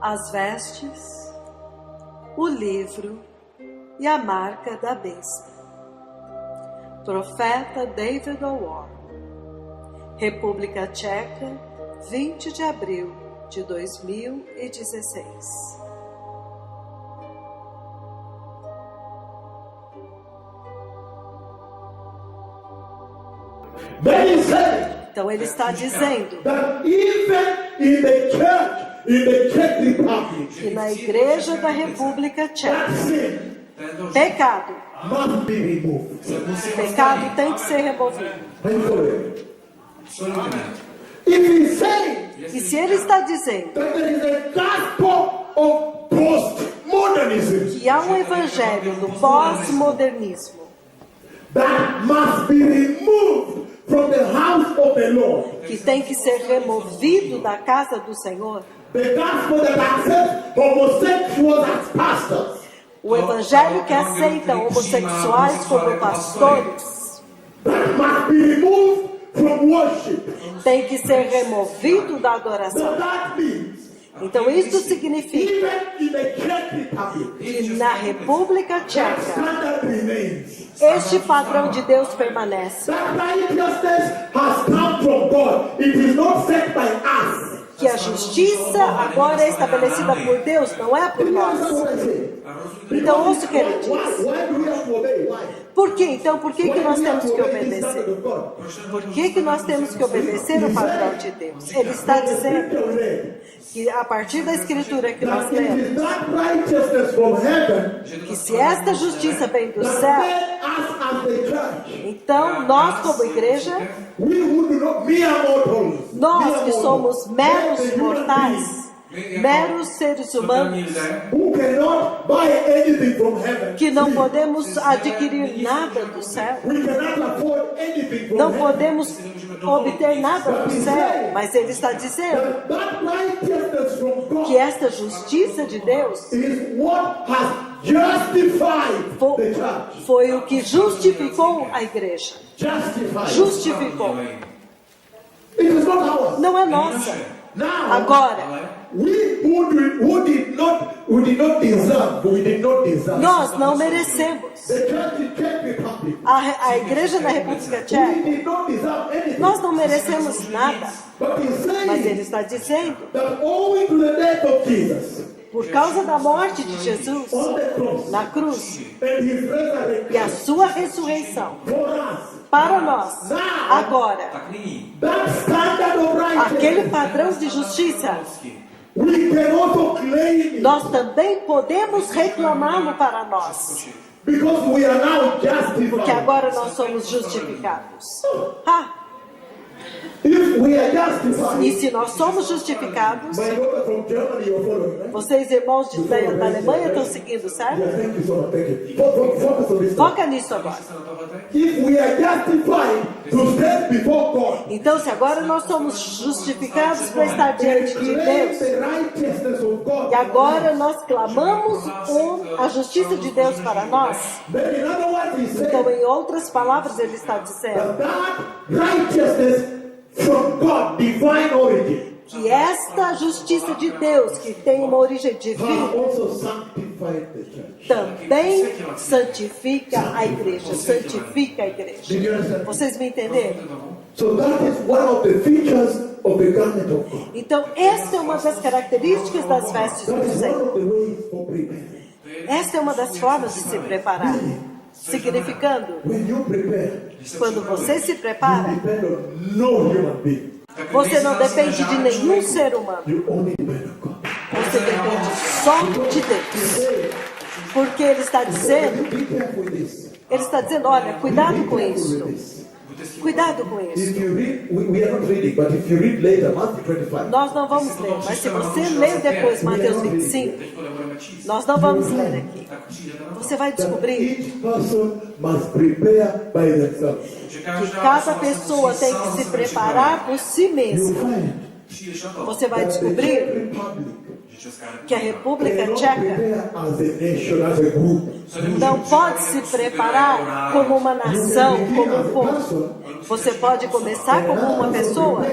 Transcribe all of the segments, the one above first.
as vestes, o livro e a marca da besta. Profeta David O'Warren. República Tcheca, 20 de abril de 2016. Então ele está dizendo que na Igreja da República Tcheca, pecado tem que ser removido. E se ele está dizendo que há um evangelho do pós-modernismo que tem que ser removido da casa do Senhor, o evangelho que aceita homossexuais como pastores tem que ser removido da adoração. Então isso significa que na República Tcheca este padrão de Deus permanece. Que a justiça agora é estabelecida por Deus, não é por nós. Então ouça o que ele diz. Por quê? Então, por que nós temos que obedecer? Por que nós temos que obedecer o padrão de Deus? Ele está dizendo que a partir da escritura que nós lemos, que se esta justiça vem do céu, então nós como igreja, nós que somos meros mortais, meros seres humanos, que não podemos adquirir nada do céu, não podemos obter nada do céu, mas ele está dizendo que esta justiça de Deus foi o que justificou a igreja. Justificou. Não é nossa. Agora, nós não merecemos. A igreja da República Tcheca, nós não merecemos nada. Mas ele está dizendo, por causa da morte de Jesus na cruz e a sua ressurreição para nós, agora, aquele padrão de justiça, nós também podemos reclamá-lo para nós, porque agora nós somos justificados. E se nós somos justificados, vocês irmãos da Alemanha estão seguindo, certo? Foca nisso agora. Então, se agora nós somos justificados para estar diante de Deus, e agora nós clamamos a justiça de Deus para nós, então, em outras palavras, ele está dizendo que esta justiça de Deus, que tem uma origem divina, também santifica a igreja. Santifica a igreja. Vocês me entenderam? Então, esta é uma das características das vestes do Senhor. Esta é uma das formas de se preparar. Significando, quando você se prepara, você não depende de nenhum ser humano. Você depende só de Deus. Porque ele está dizendo, olha, cuidado com isso. Cuidado com isso. Nós não vamos ler, mas se você ler depois Mateus 25, nós não vamos ler aqui. Você vai descobrir que cada pessoa tem que se preparar por si mesma. Você vai descobrir que a República Tcheca não pode se preparar como uma nação, como um povo. Você pode começar como uma pessoa,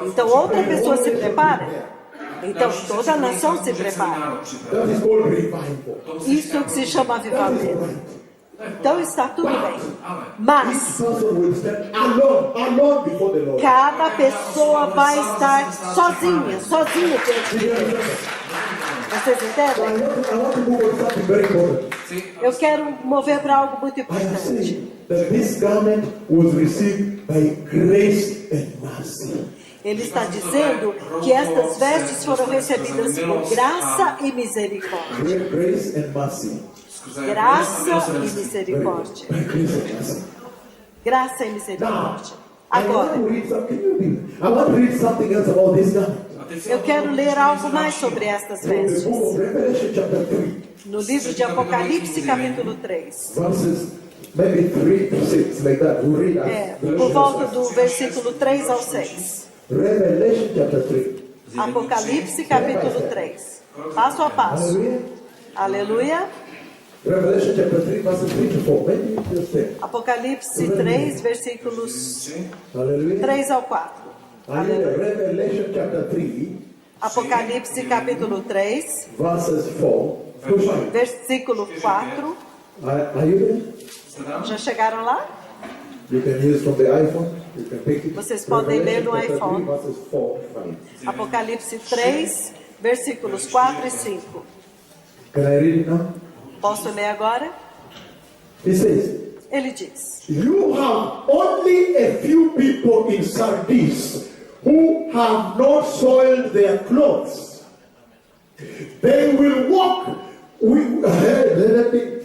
então outra pessoa se prepara, Então toda a nação se prepara. That is called revival. Isso que se chama avivamento. Então está tudo bem. Mas Person will stand alone before the Lord. cada pessoa vai estar sozinha diante de Deus. Vocês entendem? I want to move on to something very important. Eu quero mover para algo muito I am importante. saying that this garment was received by grace and mercy. Ele está dizendo que estas vestes foram recebidas por graça e misericórdia. Grace and mercy. Graça e misericórdia. By grace and mercy. Graça e misericórdia. I want Agora, to read something. I want to read something else about this garment. eu quero ler algo mais sobre estas In the vestes. book of Revelation chapter 3, No livro de Apocalipse, capítulo 3. verses maybe 3 to 6, like that. We'll read that. Por volta do versículo 3 ao 6. Revelation chapter 3. Apocalipse, capítulo 3. Passo a passo. Hallelujah. Aleluia. Revelation chapter 3, verses 3 to 4. Maybe you just say. Apocalipse 3, versículos Hallelujah. 3 ao 4. Hallelujah. Aleluia. Revelation chapter 3, Apocalipse, capítulo 3, verses 4 to 5. versículo 4. Are you there? Já chegaram lá? You can use from the iPhone. You can pick it. Vocês podem ler no Revelation chapter iPhone. 3, verses 4 to 5. Apocalipse 3, versículos 4 e 5. Can I read it now? Posso ler agora? He says, Ele diz: you have only a few people in Sardis who have not soiled their clothes. They will walk with,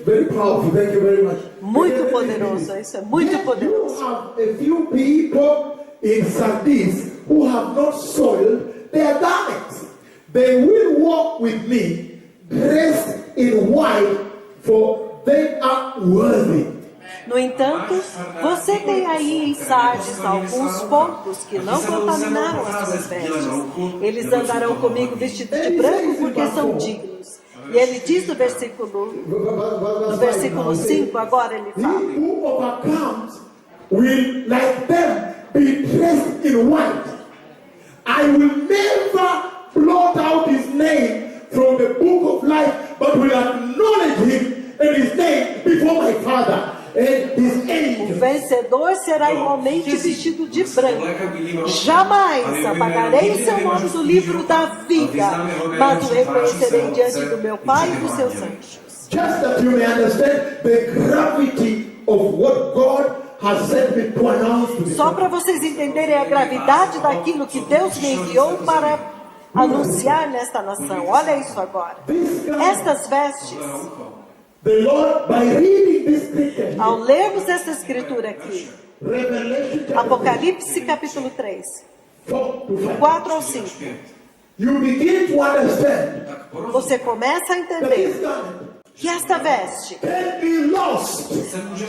very powerful, thank you very much. Muito poderoso, isso é muito Yes, you poderoso. have a few people in Sardis who have not soiled their garments. They will walk with me dressed in white, for they are worthy. No entanto, você tem aí em Sardes alguns poucos que não contaminaram as suas vestes. Eles andarão comigo vestidos de branco porque são dignos. E ele diz no versículo 5, agora ele He fala: who overcomes will, like them, be dressed in white. I will never blot out his name from the book of life, but will acknowledge him and his name before my Father and his o angels. vencedor será igualmente vestido de branco. Jamais apagarei o seu nome do livro da vida, mas o reconhecerei diante do meu Pai e dos seus anjos. Just that you may understand the gravity of what God has sent me to announce to Só you. para vocês entenderem a gravidade daquilo que Deus me enviou para anunciar nesta nação. Olha isso agora. Estas vestes, The Lord, by reading this scripture, ao lermos essa escritura aqui, Revelation chapter Apocalipse capítulo 3, 4 to 5, 4 ao 5, you begin to understand você começa a that entender this garment que esta veste can be lost.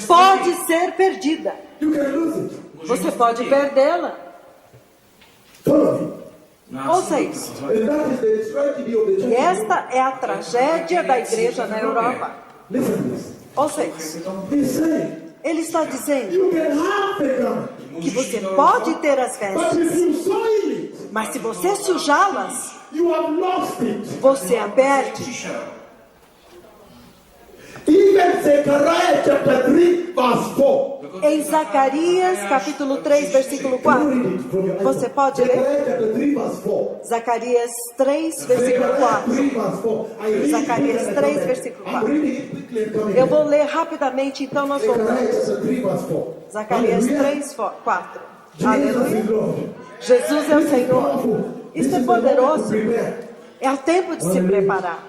pode ser perdida. You can lose it. Você pode perdê-la. Follow me. Ouça isso. And that is the tragedy of the E church. esta é a tragédia da igreja na Europa. Listen to this. Ouça isso. He's saying Ele está dizendo you can have the garment, que você pode ter as but vestes, if you soil it, mas se você sujá-las, you have lost it. você a perde. Even Zechariah chapter 3 verse 4. Em Zacarias capítulo 3, versículo 4. Você pode ler? Zechariah chapter 3 verse 4. Zacarias 3, versículo Zechariah 4. 3 verse 4. I read it Zacarias quickly 3, and versículo I'm 4. reading it quickly and coming. Eu vou ler rapidamente, então nós Zechariah voltamos. chapter 3 verse 4. Zacarias Hallelujah. 3, 4. Jesus Aleluia. is Lord. Jesus é o Senhor. Isso é poderoso. Prepare. É o tempo de se preparar.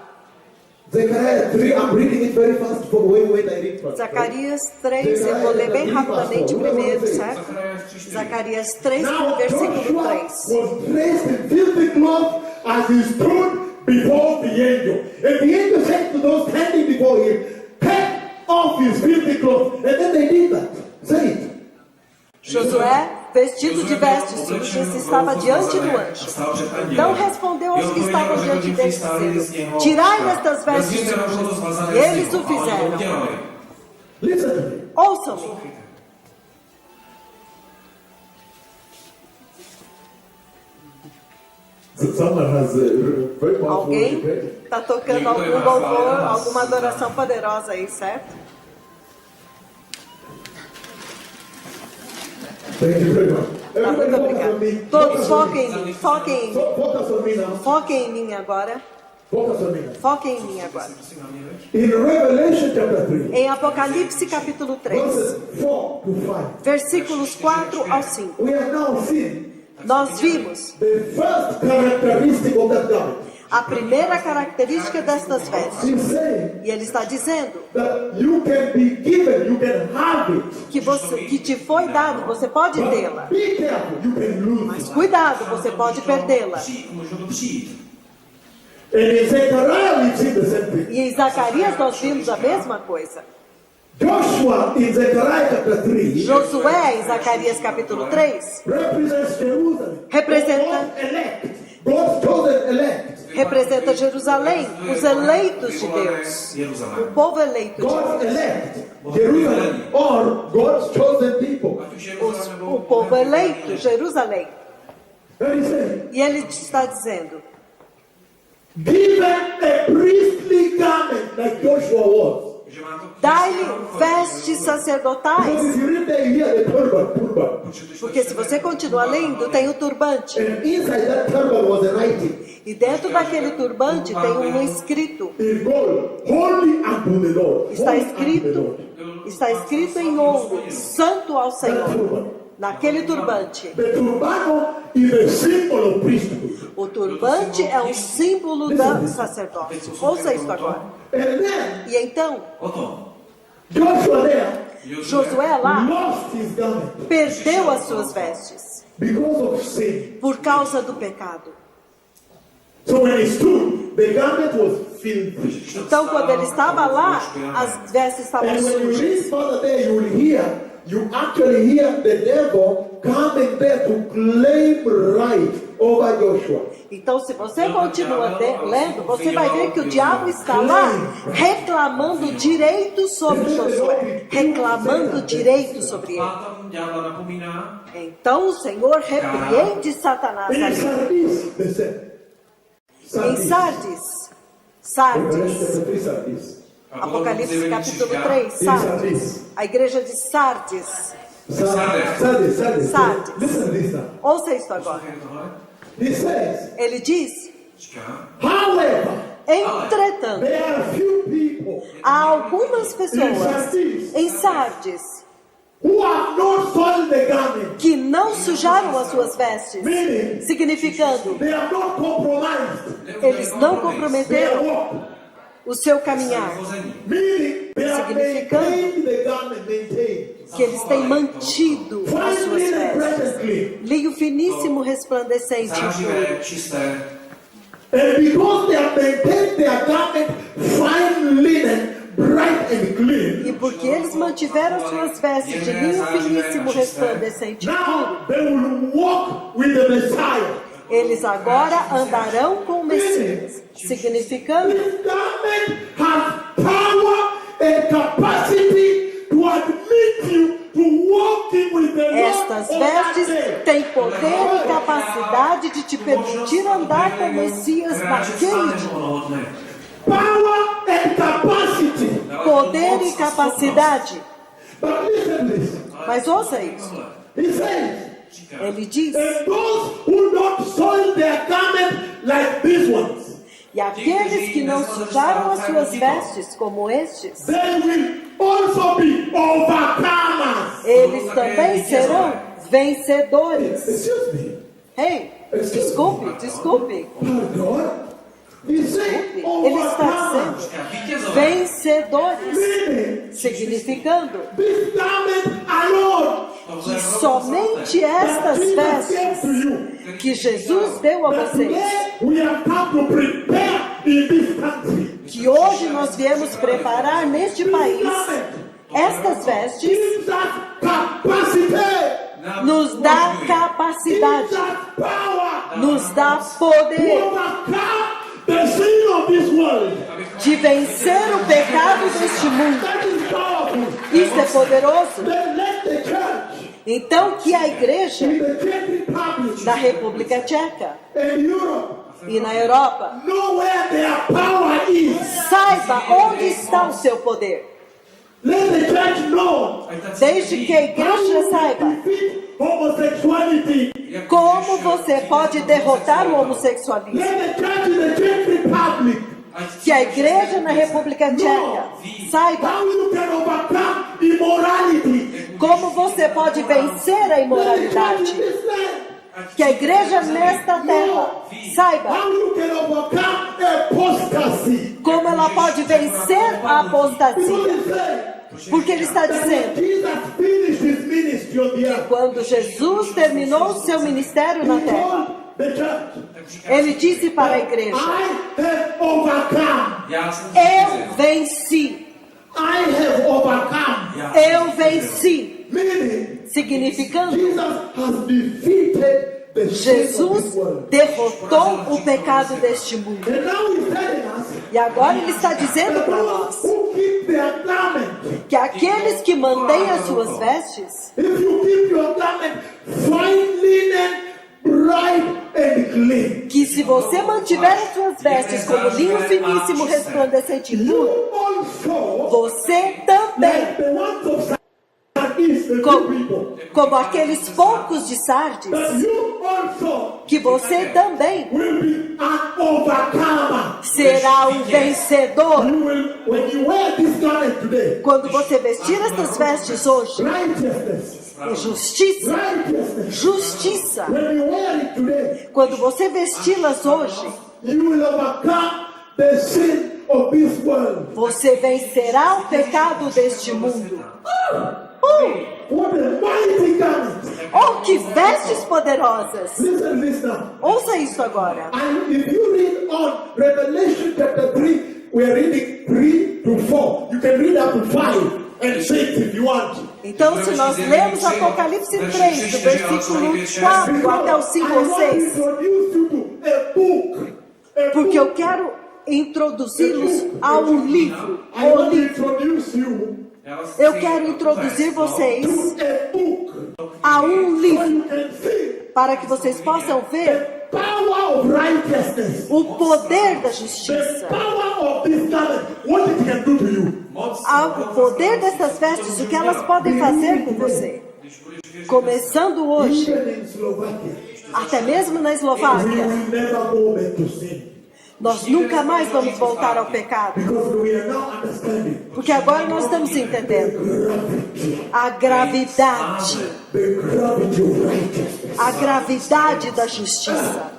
Zechariah 3, I'm reading it very fast. Wait, I read first. Zacarias 3, eu vou ler bem rapidamente primeiro, certo? Zacarias 3, Now versículo Joshua 3. was dressed in filthy clothes as he stood before the angel. And the angel said to those standing before him, take off his filthy clothes. And then they did that. Say it. Josué, vestido de vestes sujas, estava diante do anjo. Então respondeu aos que estavam diante dele, dizendo: tirai estas vestes sujas. E eles o fizeram. Listen to me. Ouçam-me. Someone has a very powerful Alguém worship. está tocando algum louvor, alguma adoração poderosa aí, certo? Thank you very much. Tá, Everybody muito focus on obrigado. me. Todos Focus on foquem em me. mim, foquem em mim. Focus on me now. Foquem em mim agora. Focus on me now. Foquem em mim agora. In Revelation chapter 3, Em Apocalipse capítulo 3, verses 4 to 5, versículos 4 ao 5, we have now seen nós vimos the first characteristic of that garment. a primeira característica destas vestes. He's saying E ele está dizendo that you can be given, you can have it. que te foi dado, você pode tê-la. Be careful, you can lose Mas it. cuidado, você pode perdê-la. And in Zechariah we've seen the same thing. E em Zacarias nós vimos a mesma coisa. Joshua in Zechariah chapter 3 Josué, em Zacarias capítulo 3, represents Jerusalem. Representa- God's elect. God's chosen elect. representa Jerusalém, os eleitos de Deus, o povo eleito de God's Deus, elect. Jerusalem or God's chosen people. o povo eleito, Jerusalém. And he said, E ele está dizendo, given a priestly garment like Joshua was. dai-lhe vestes Because sacerdotais, if you read there, you hear the turban. porque se você continua lendo, tem o turbante. And inside that turban was a writing E dentro daquele turbante tem um escrito. in gold, holy unto the Lord. Está Holy unto the escrito, Lord. está escrito em ouro, santo ao Senhor, naquele turbante. The turbano is a symbol of priesthood. O turbante é um símbolo do sacerdócio. Ouça isso agora. And then E então, Joshua there Josué lá lost his garment perdeu as suas vestes because of sin. por causa do pecado. So when he stood, the garment was filthy. Então, quando ele estava lá, as vestes estavam And when you read sujas. further there, you actually hear the devil coming there to claim right over Joshua. Então, se você continua lendo, você vai ver que o diabo está lá reclamando direito sobre Josué, reclamando direito sobre ele. Então, o Senhor repreende Satanás In ali. Sardis, they said. Em Sardis. Sardis, Revelation Sardis, chapter 3, Sardis. Apocalipse capítulo 3, In Sardis, Sardis. a igreja de Sardis. Sardis. Sardis. Listen to this now. Ouça isso agora. He says, Ele diz, however, entretanto, there are few people há algumas pessoas em Sardis who have not soiled the garment, que não sujaram as suas vestes, meaning significando, they have not compromised eles não their comprometeram walk, o seu caminhar, meaning they have Significando maintained the garment, maintained. que eles têm mantido as Fine suas linen, vestes. fresh and clean. Linho finíssimo, resplandecente e puro. čisté. And because they have maintained their garment, fine linen, bright and clean, E porque eles mantiveram suas vestes de linho finíssimo, resplandecente e puro, now they will walk with the Messiah. eles agora andarão com o Messias, significando This garment has power and capacity to admit you to walking with the Lord estas on that vestes day. têm poder e capacidade de te permitir andar com o Messias naquele dia. Power and capacity. Poder e capacidade. But listen to this. Mas ouça isso. He says, Ele diz, and those who don't soil their garment like these ones, e aqueles que não sujaram as suas vestes como estes, they will also be overcomers. eles também serão vencedores. Excuse me. Ei, desculpe. God. He's saying Ele está overcomers. dizendo vencedores, Meaning, significando this garment alone que somente estas Jesus gave vestes to you. que Jesus deu a That vocês, today we have come to prepare in this country. que hoje nós viemos preparar neste país, estas vestes Gives us capacity. nos dá Gives capacidade, us power nos dá to poder overcome the sin of this world. de vencer o pecado deste mundo. That is powerful. Isso é poderoso. Then let the church Então que a igreja be the Czech Republic na República Tcheca and Europe. e na Europa. Know where their power is. Saiba onde está o seu poder. Let the church know Desde que a igreja saiba defeat homosexuality. como você pode derrotar o homossexualismo. Let the church in the Czech Republic Que a igreja na República Tcheca saiba how you can overcome immorality. como você pode vencer a imoralidade. Que a igreja nesta terra saiba How you can overcome apostasy. como ela pode vencer a apostasia. Because Porque ele está dizendo Jesus finished his ministry on the earth. quando Jesus terminou o seu ministério na He terra, told the church, ele disse para a igreja: I have overcome. eu venci, I have overcome. eu venci. Meaning, Significando, Jesus has defeated the sin of this Jesus world. derrotou o pecado deste mundo. And now he's telling us E agora ele está dizendo that para those nós who keep their garment, que aqueles que mantêm as suas vestes, if you keep your garment fine linen, bright and clean, que se você mantiver as suas vestes como linho finíssimo, resplandecente e puro, you also, você também, like the ones of Sardis, the few people, como aqueles poucos de Sardes, that you also que você também will be an overcomer. será um vencedor. You will, when you wear this garment today, Quando você vestir estas vestes hoje, righteousness, justiça, righteousness. justiça. When you wear it today, Quando você vesti-las hoje, you will overcome the sin of this world. você vencerá o pecado deste mundo. What a mighty garment! Oh, que vestes poderosas! Listen, listen. Ouça isso agora. And if you read on Revelation chapter 3, we are reading 3 to 4. You can read up to 5 and 6 if you want. Então, se nós lemos Apocalipse 3, do versículo 4 até o 5 ou 6, porque eu quero introduzi-los a um livro. O livro. Eu quero introduzir vocês a um livro para que vocês possam ver o poder da justiça, o poder dessas vestes, o que elas podem fazer com você. Começando hoje, até mesmo na Eslováquia, nós nunca mais vamos voltar ao pecado. Porque agora nós estamos entendendo a gravidade da justiça.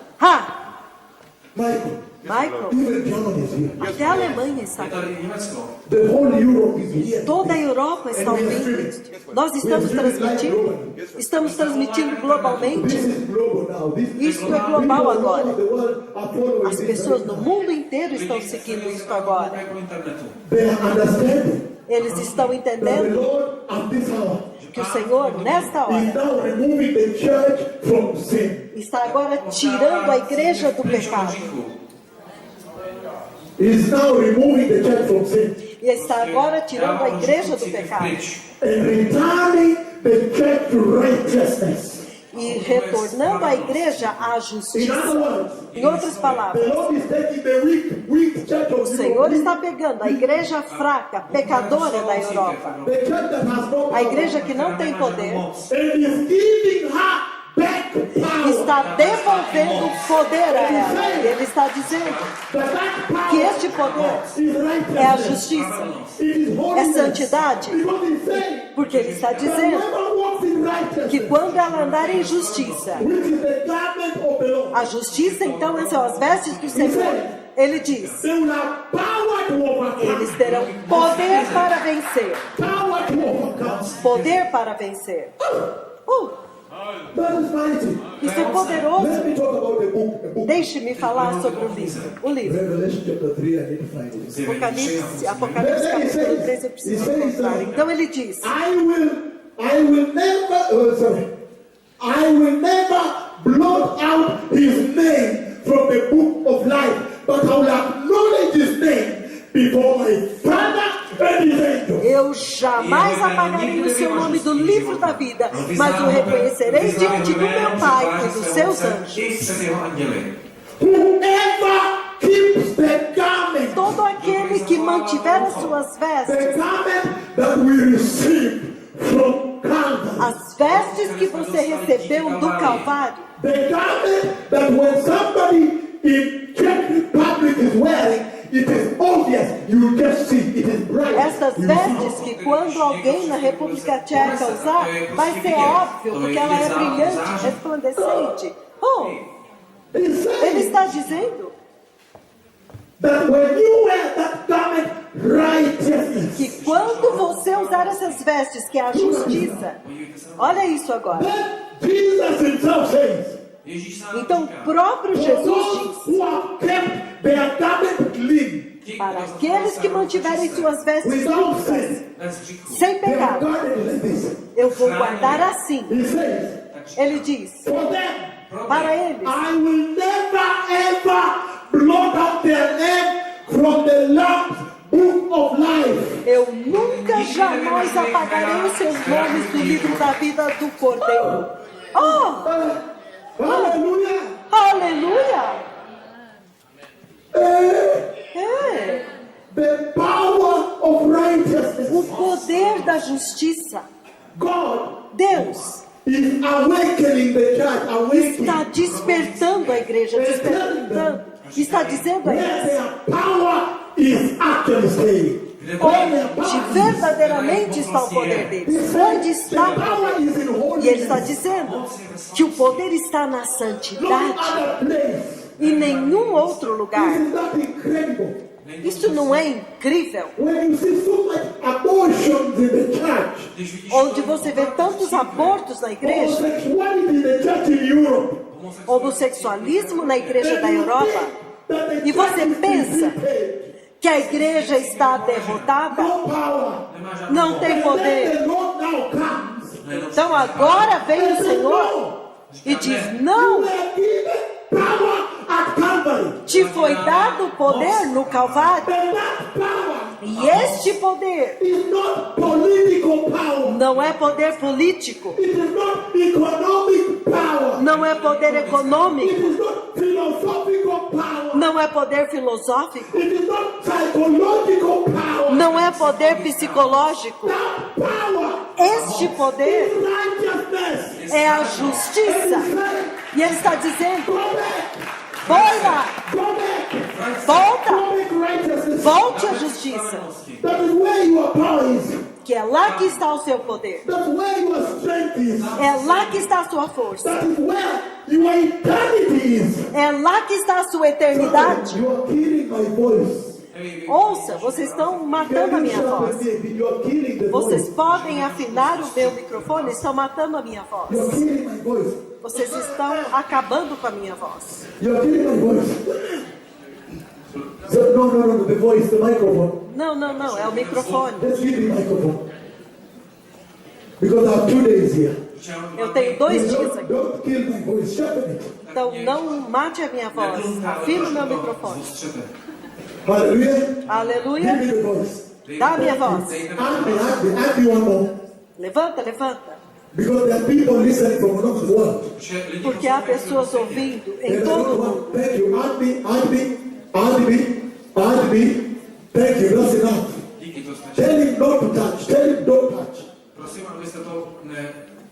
Michael, até a Alemanha está aqui. Toda a Europa está ouvindo. Nós estamos transmitindo globalmente. Isto é global agora. As pessoas no mundo inteiro estão seguindo isso agora. Eles estão entendendo que o Senhor, nesta hora, está agora tirando a igreja do pecado. Is now removing the church from sin. E está agora tirando a igreja do pecado. And returning the church to righteousness. E retornando a igreja à justiça. Em outras palavras, o Senhor está pegando a igreja fraca, pecadora da Europa, a igreja que não tem poder, está devolvendo poder a ela. Ele está dizendo que este poder é a justiça, é santidade, porque ele está dizendo que quando ela andar em justiça, a justiça então são as vestes do Senhor. Ele diz, eles terão poder para vencer. Poder para vencer. Isso é poderoso. Deixe-me falar sobre o livro. O livro. Apocalipse capítulo 3, eu preciso encontrar. Então ele diz: I will never blot out his name from the book of life, but I will acknowledge his name before my Father and his angels. Eu jamais apagarei o seu nome do livro da vida, mas o reconhecerei diante do meu Pai e dos seus anjos. Whoever keeps the garment, Todo aquele que mantiver as suas the vestes, garment that we received from Calvary, as vestes que você recebeu do Calvário, the garment that when somebody in Czech Republic is wearing, it is obvious, you just see, it is bright. essas You vestes see. que quando alguém na República Tcheca usar, vai ser óbvio, porque ela é brilhante, resplandecente. He Ele says está dizendo that when you wear that garment, righteousness, que quando você usar essas vestes, que é a justiça, olha isso agora. then Jesus himself says, Então o próprio Jesus those diz, who have kept their garment clean, para aqueles que mantiverem suas vestes without limpas, sin, sem they are pecado, guarded like this. eu vou guardar assim. He says, Ele diz, for them, para eles, I will never ever blot out their name from the Lamb's book of life. eu nunca jamais apagarei os seus nomes do livro da vida do Cordeiro. Oh, Hallelujah. aleluia! É, The power of righteousness. o poder da justiça. God Deus is awakening the church, awakening. está despertando a igreja, despertando. Está dizendo a Where eles, their power is actually staying. onde verdadeiramente está o poder deles. Onde está The o power poder? is in E ele holiness. está dizendo que o poder está na No santidade other place. e nenhum outro lugar. Isn't that incredible? Isso não é incrível? When you see so much abortions in the church, Onde você vê tantos abortos na igreja, homosexuality in the church in Europe, homossexualismo na igreja da Europa, that the e você church is pensa defeated. que a igreja está derrotada, No power. não tem Then poder. the Lord now comes. Então agora vem o Senhor e diz, não, You were given power at Calvary. te foi dado poder no Calvário. But that power E este poder is not political power. não é poder político, It is not economic power. não é poder It econômico, is not philosophical power. não é poder filosófico, It is not psychological power. não é poder psicológico. That power Este poder is righteousness. é a justiça. E ele está dizendo, Go back. vai lá, Go back. volta, Go back righteousness. volte à justiça, That is where your power is. que é lá que está o seu poder, That's where your strength is. é lá que está a sua força, That is where your eternity is. é lá que está a sua eternidade. You are killing my voice. Ouça, vocês estão matando a minha voz. You are killing the Vocês voice. podem afinar o meu microfone, estão matando a minha You are voz. killing my voice. Vocês estão acabando com a minha voz. You are killing my voice. So, no, the voice, the microphone. Não, não, não, é o microfone. Let's give me the microphone. Because I have 2 days here. Eu tenho 2 dias aqui. Don't kill my voice. Sharpen it. Então não mate a minha voz. Afine o meu microfone. Hallelujah. Give me Aleluia. the voice. Dá a minha voz. And you one more. Levanta, levanta. Because there are people listening from all over the world. Porque há pessoas ouvindo em todo o mundo. Thank you. Add me. Thank you. That's enough. Tell him not to touch. Tell him don't touch. Prosím, abyste to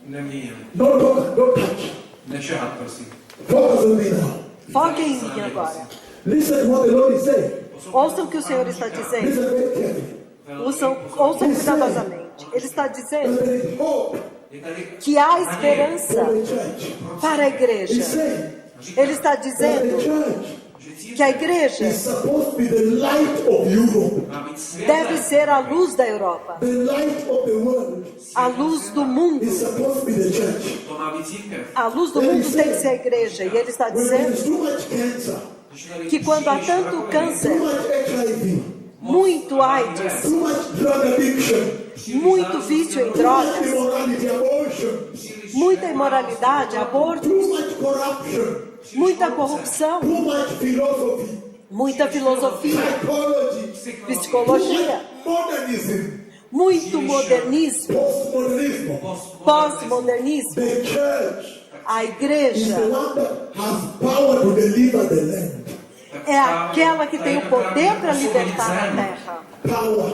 neměnili. Don't touch. Nešahat, prosím. Focus on me now. Foque em mim agora. Listen to what the Lord is saying. Ouçam o que o Senhor está dizendo. Listen very carefully. Ouçam cuidadosamente. Ele está dizendo There is hope que há esperança for the church. para a He's igreja. saying Ele está that the dizendo church que a igreja is supposed to be the light of Europe, Má být svět, deve ser a luz da Europa, the light of the world a luz do mundo. is supposed to be the church. to má být církev. A luz do mundo tem que ser a igreja. E ele está When there is dizendo too much cancer, Když tady que quando há tanto too câncer, much HIV, muito AIDS, too much drug addiction, muito vício em too much drogas, immorality, abortion, muita imoralidade, aborto, too much corruption, muita corrupção, too much philosophy, muita filosofia, psychology, psicologia, modernism, muito modernismo, postmodernism. pós-modernismo. The church A is igreja the one that has power to deliver the land. é aquela que tem o poder para libertar a terra. Power.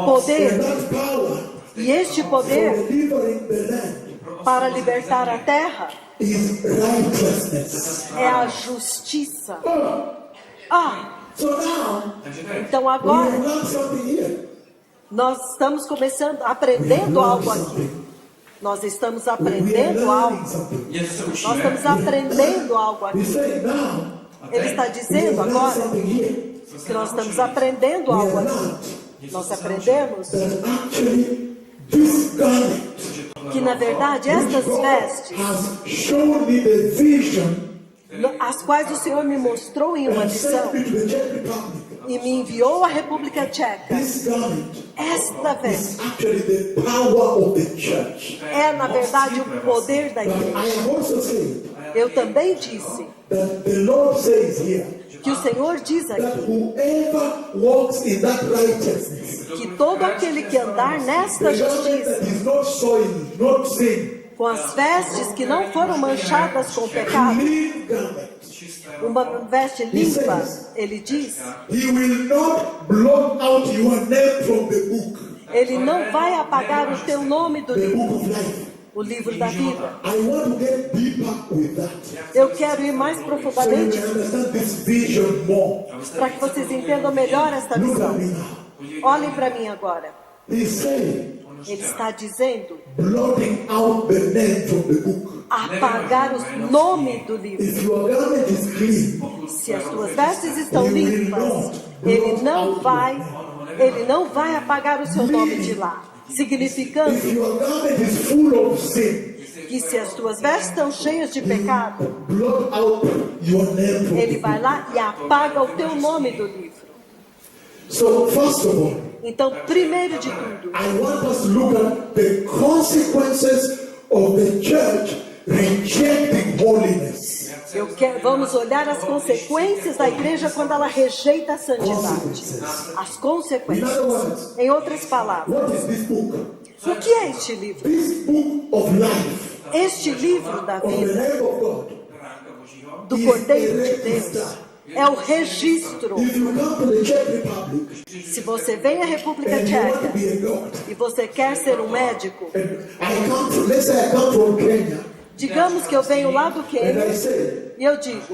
Poder. And that power E este for poder delivering the land para libertar a terra is righteousness. é a justiça. So now, Então we agora have learned something here. nós estamos começando, aprendendo algo aqui. Nós estamos aprendendo algo. Něco se Nós učíme. estamos aprendendo algo aqui. He's saying now, Ele está we dizendo have learned agora something here. que nós estamos aprendendo We algo have aqui. learned Nós aprendemos that actually this garment que, na verdade, estas God vestes, has shown me the vision as quais o Senhor me mostrou em uma and visão sent me to the Czech Republic. e me enviou à República Tcheca, This garment esta veste is actually the power of the church. é, na verdade, o poder da But I igreja. am also saying Eu também disse that the Lord says here que o Senhor diz that aqui whoever walks in that righteousness, que todo aquele que andar nesta the garment justiça, that is not soiled, not sin, com as vestes que não foram manchadas com pecado, clean garment, uma veste limpa, ele diz, He will not blot out your name from the book, ele não vai apagar o teu nome do the livro, book of life. o livro da vida. I want to get deeper with that Eu quero ir mais so you profundamente can understand this vision more. para que vocês entendam melhor esta Look at visão. me now. Olhem para mim agora. He's saying, Ele está dizendo blotting out the name from the book. apagar o nome do livro. If your garment is clean, Se as tuas vestes estão limpas, ele não vai apagar o seu nome de lá. Significando if your garment is full of sin, que se as tuas vestes estão cheias de pecado, blot out your name from ele the vai lá e apaga o teu nome do livro. So, first of all, Então, primeiro de tudo, I want us to look at the consequences of the church rejecting holiness. vamos olhar as consequências da igreja quando ela rejeita a santidade. As In consequências. other words, Em outras palavras, what is this book? o que é este livro? This book of life, Este livro da of the vida, name of God, do Cordeiro de Deus, é o registro. if you come to the Czech Republic Se você vem à República and you want to Tcheca be a doctor, e você quer ser um médico, let's say I come from Kenya, digamos que eu venho lá do and I Quênia say, e eu digo,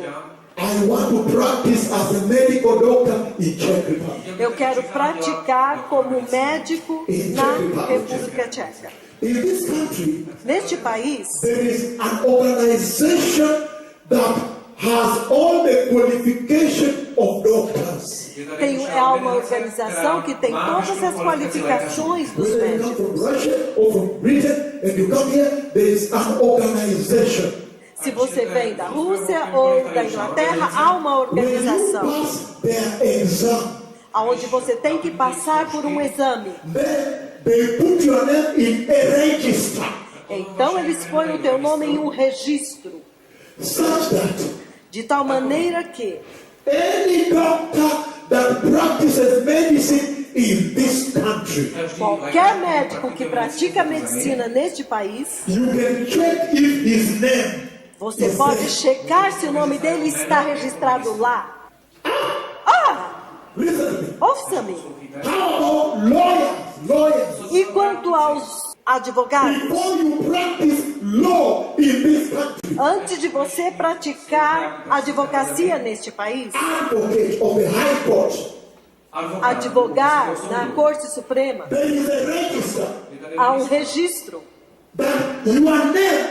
I want to practice as a medical doctor in Czech Republic. eu quero praticar como médico na República Tcheca. In this country, Neste país, there is an organization that has all the qualification of doctors. é uma organização que tem todas as qualificações dos Whether you come médicos. from Russia or from Britain and you come here, there is an organization. Se você vem da Rússia ou da Inglaterra, há uma When you organização pass their exam, onde você tem que passar por um exame. then they put your name in a register Então eles põem o teu nome em um registro, such that de tal maneira que any doctor that practices medicine in this country, qualquer médico que pratica medicina neste país, you can check if his name você pode checar se o nome dele está registrado lá. Listen to me. Ouça-me. How about lawyers? E quanto aos advogados, Before you practice law in this country, antes de você praticar advocacia neste país, advocate of the High Court, advogar na Corte Suprema, there is a register há um registro. that your name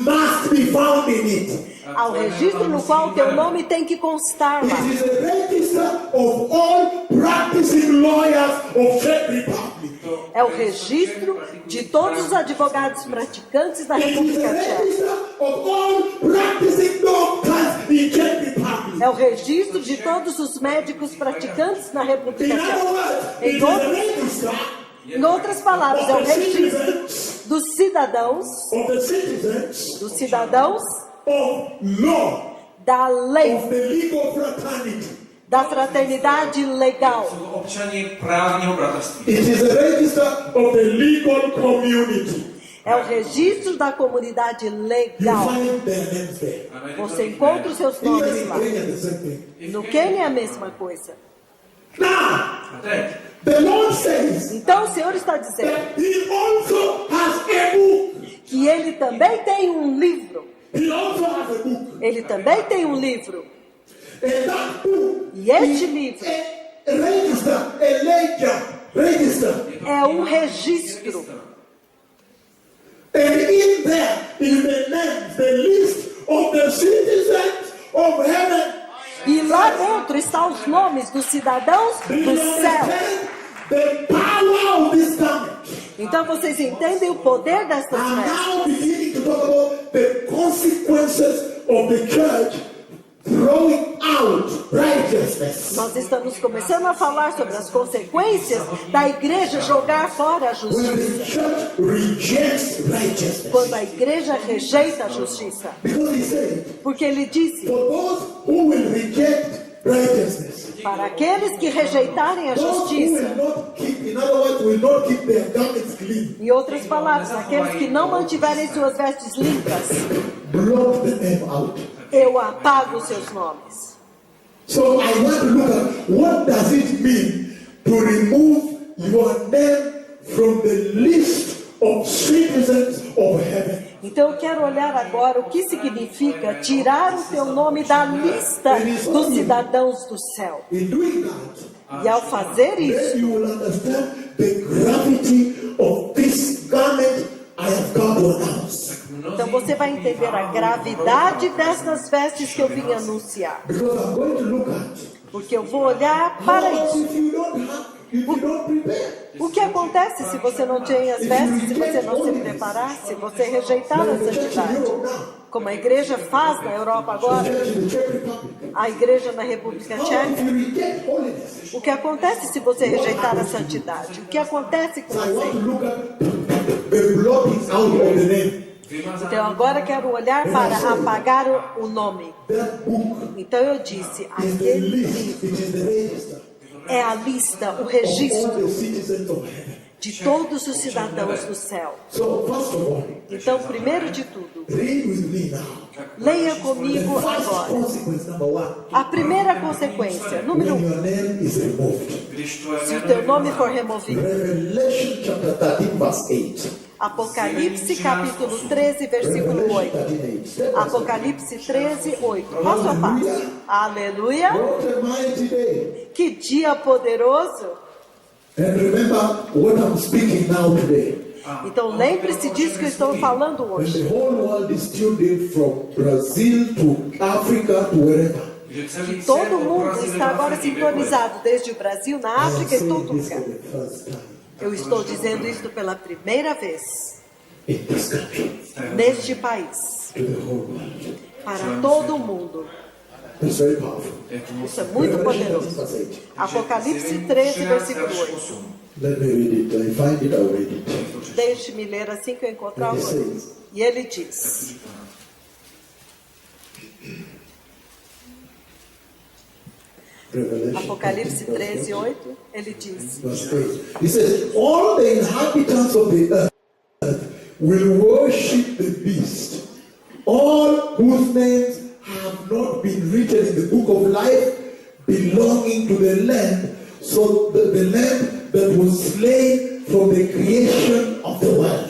must be found in it. Há um registro no qual o teu nome tem que constar lá. It is a register of all practicing lawyers of Czech Republic. É o registro de todos os advogados praticantes da It is República a Tcheca. register of all practicing doctors in Czech Republic. É o registro de todos os médicos praticantes na República In other Tcheca. words, it is a register Em outras palavras, é o registro dos cidadãos, of the citizens da of law, lei, of the legal fraternity. da fraternidade legal. Jsou to občani právního bratrství. It is a register of the legal community. É o registro da comunidade You legal. find their names there. A najdete Você to encontra os seus Even nomes in lá. Kenya, the same thing. No Quênia é a mesma coisa. Now, A teď, the Lord says Então o Senhor está dizendo that He also has a book. que Ele também tem um livro. He also has a book. Ele também tem um livro. And that book E este livro a register, a ledger, register. é um registro. And in there is the names, the list of the citizens of heaven. E lá dentro estão os nomes dos cidadãos Do you do céu. understand the power of this garment? Então vocês entendem o poder destas I'm vestes. now beginning to talk about the consequences of the church throwing out righteousness. Nós estamos começando a falar sobre as consequências da igreja jogar fora a When the justiça. church rejects righteousness. Quando a igreja rejeita a justiça. Because he said, Porque ele disse, for those who will reject righteousness, para aqueles que rejeitarem a those who justiça, will not keep, in other words, will not keep their garments clean, em outras palavras, aqueles que não mantiverem suas vestes limpas, blot the name out. eu apago os seus nomes. So I want to look at what does it mean to remove your name from the list of citizens of heaven. Então eu quero olhar agora o que significa tirar o teu nome da lista dos cidadãos do céu. In doing that, E ao fazer then isso, you will understand the gravity of this garment I have come to announce. então você vai entender a gravidade destas vestes que eu vim anunciar. Because I'm going to look at Porque eu vou olhar para how isso. if you don't have, if you don't prepare. O que acontece se você não tem as vestes, se você não se preparar, se você rejeitar a santidade? Como a igreja faz na Europa agora, Church in the Czech Republic. a igreja na República How if Tcheca. you reject holiness? O que acontece se você rejeitar a santidade? O que acontece com So I want to você? look at the blotting out of the name. Então agora quero olhar para apagar o nome. That book Então eu disse, is the aquele list, livro it is the register é a lista, o of all registro the citizens of heaven. de todos os cidadãos do céu. So first of all, Então, primeiro de tudo, read with me now. leia The comigo first agora. consequence, number one, A primeira consequência, número when 1, your name is removed. když tvoje se o jméno teu je nome for vymáháno. removido. Revelation chapter 13, verse 8. Apocalipse capítulo 13, versículo Revelation 8. 13, 8. Step by step. Apocalipse 13, 8. Passo a passo. Aleluia. What a mighty day. Que dia poderoso. And remember what I'm speaking now today. Então lembre-se disso que eu estou falando When hoje. the whole world is tuned in from Brazil to Africa to wherever. Že celý Todo svět od mundo Brazílie está do agora Afriky, sintonizado, desde o Brasil, na I am África e saying todo this lugar. for the first time Eu estou dizendo isso pela primeira vez in this country neste país, to the whole world. para todo mundo. That's very powerful. Isso é muito Revelation 13, poderoso. verse 8. Apocalipse 13, versículo 8. Let me read it. I find it, I'll read it. Deixe-me ler assim que eu encontrar o Ele nome. diz. E ele diz: Revelation Apocalipse 13, 13, 8, ele diz: verse 8. He says, all the inhabitants of the earth will worship the beast, all whose names have not been written in the book of life belonging to the Lamb, so the Lamb that was slain from the creation of the world.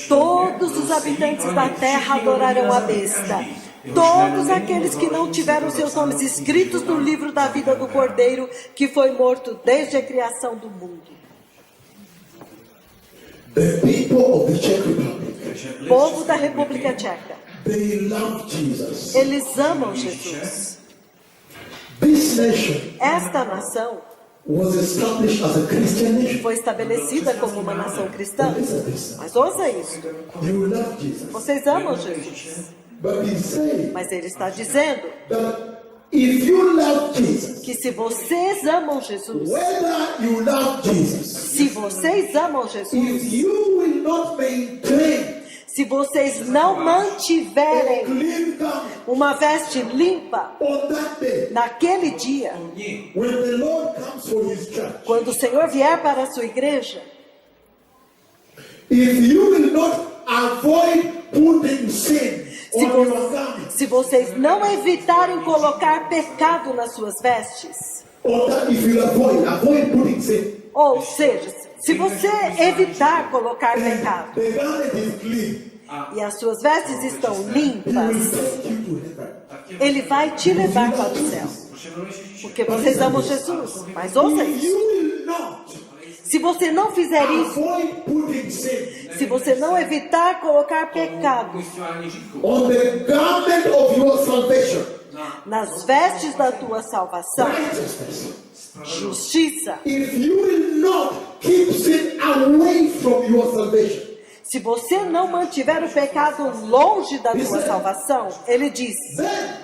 Todos os habitantes da terra adorarão a besta. Todos aqueles que não tiveram seus nomes escritos no livro da vida do Cordeiro, que foi morto desde a criação do mundo. The people of the Czech Republic, Povo da República Tcheca, they love Jesus. eles amam Jesus. This nation Esta nação was established as a Christian nation. foi estabelecida como uma nação cristã. Listen to this. Mas ouça isso, You love Jesus. vocês amam Jesus. But he's saying Mas ele está dizendo that if you love Jesus, que se vocês amam Jesus, whether you love Jesus, se vocês amam Jesus, if you will not maintain Se vocês não mantiverem clean garment uma veste limpa on that day, naquele dia, Dni, when the Lord comes for his church, quando o Senhor vier para a sua igreja, if you will not avoid putting sin se, on your garment, se vocês não evitarem colocar pecado nas suas vestes, or that if you avoid putting sin, ou seja, se você evitar colocar pecado the garment is clean. e as suas vestes estão He will limpas, take you to heaven. Ele vai te levar para o céu. Porque vocês amam Jesus. Mas ouça If isso. you will not Se você não fizer isso, avoid putting sin se você não evitar colocar pecado umiestňovanie žitku on the garment of your salvation, nas vestes da tua salvação, righteousness, justiça, if you will not keep sin away from your salvation, se você não mantiver o pecado longe da tua salvação, ele diz, then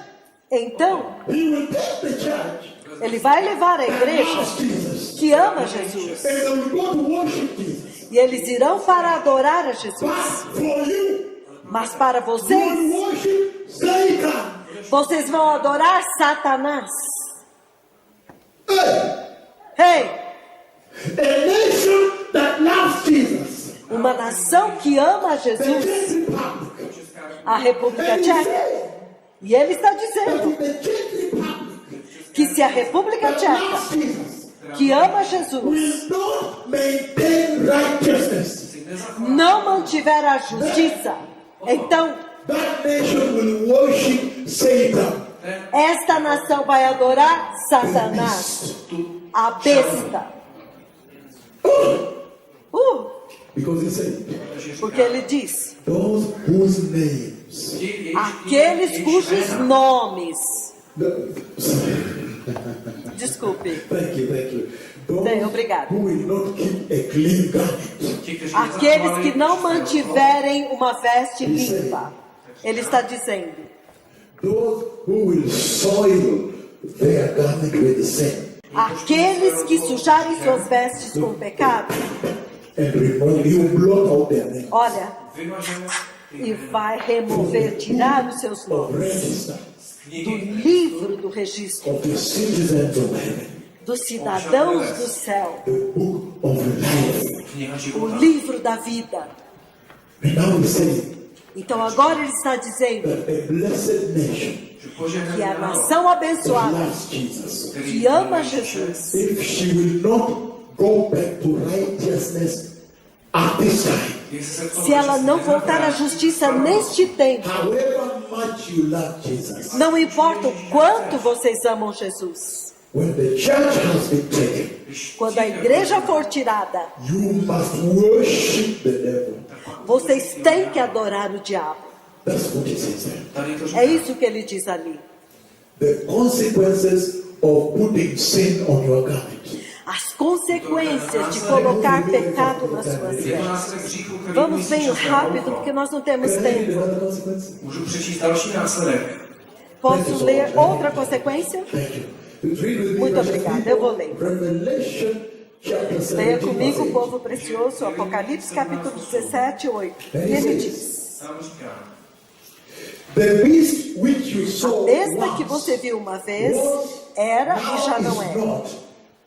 então he will take the church ele vai levar a and igreja ask Jesus, que ama Jesus and they will go to worship Jesus. e eles irão para adorar a But Jesus. for you, Mas para you vocês, will worship Satan. vocês vão adorar Satanás. Hey, Ei, a nation that loves Jesus, uma nação que ama a the Jesus, Czech Republic, a República and he Tcheca. said E ele está that dizendo in the Czech Republic que se a República that Tcheca, loves Jesus que ama Jesus, will not maintain righteousness, não mantiver a justiça, então that nation will worship Satan. esta nação vai adorar Satanás, a besta. Because he said, Porque ele diz, those whose names, aqueles cujos nomes, the- desculpe, thank you, those Bem, obrigado. who will not keep a clean garment, aqueles que não mantiverem uma veste limpa, ele está dizendo, those who will soil their garment with sin aqueles que sujarem suas vestes com pecado, and remove, you blot out their name olha, vymažeme e vai remover, tirar os seus of nomes register do knihy livro do registro of the citizens of heaven, dos cidadãos do céu, the book of life. kniha o života. livro da vida. And now he's saying Então agora ele está dizendo that a blessed nation Že požehnaný que a národ, nação that abençoada, loves Jesus, que ama Jesus, if she will not go back to righteousness at this time, se ela não voltar à justiça neste tempo, however much you love Jesus, não importa o quanto vocês amam Jesus, when the church has been taken, quando a igreja for tirada, you must worship the devil. vocês têm que adorar o diabo. That's what he says there. Tady to É říká. isso que ele diz ali. The consequences of putting sin on your garment. As consequências de colocar pecado nas suas Je to vestes. následek hříchu, který Vamos umístí bem časné rápido, roucho. porque nós não temos Can I read tempo. another consequence? Můžu přečíst další následek. Posso ler outra consequência? Thank you. Read with me, Muito verse obrigada, 3 eu vou ler. Revelation chapter 17. Leia comigo, verse 8. povo precioso, Apocalipse capítulo 17, 8. E ele diz: Tam říká, The beast which you saw a besta que once você viu uma vez was, era e now já is não é. not,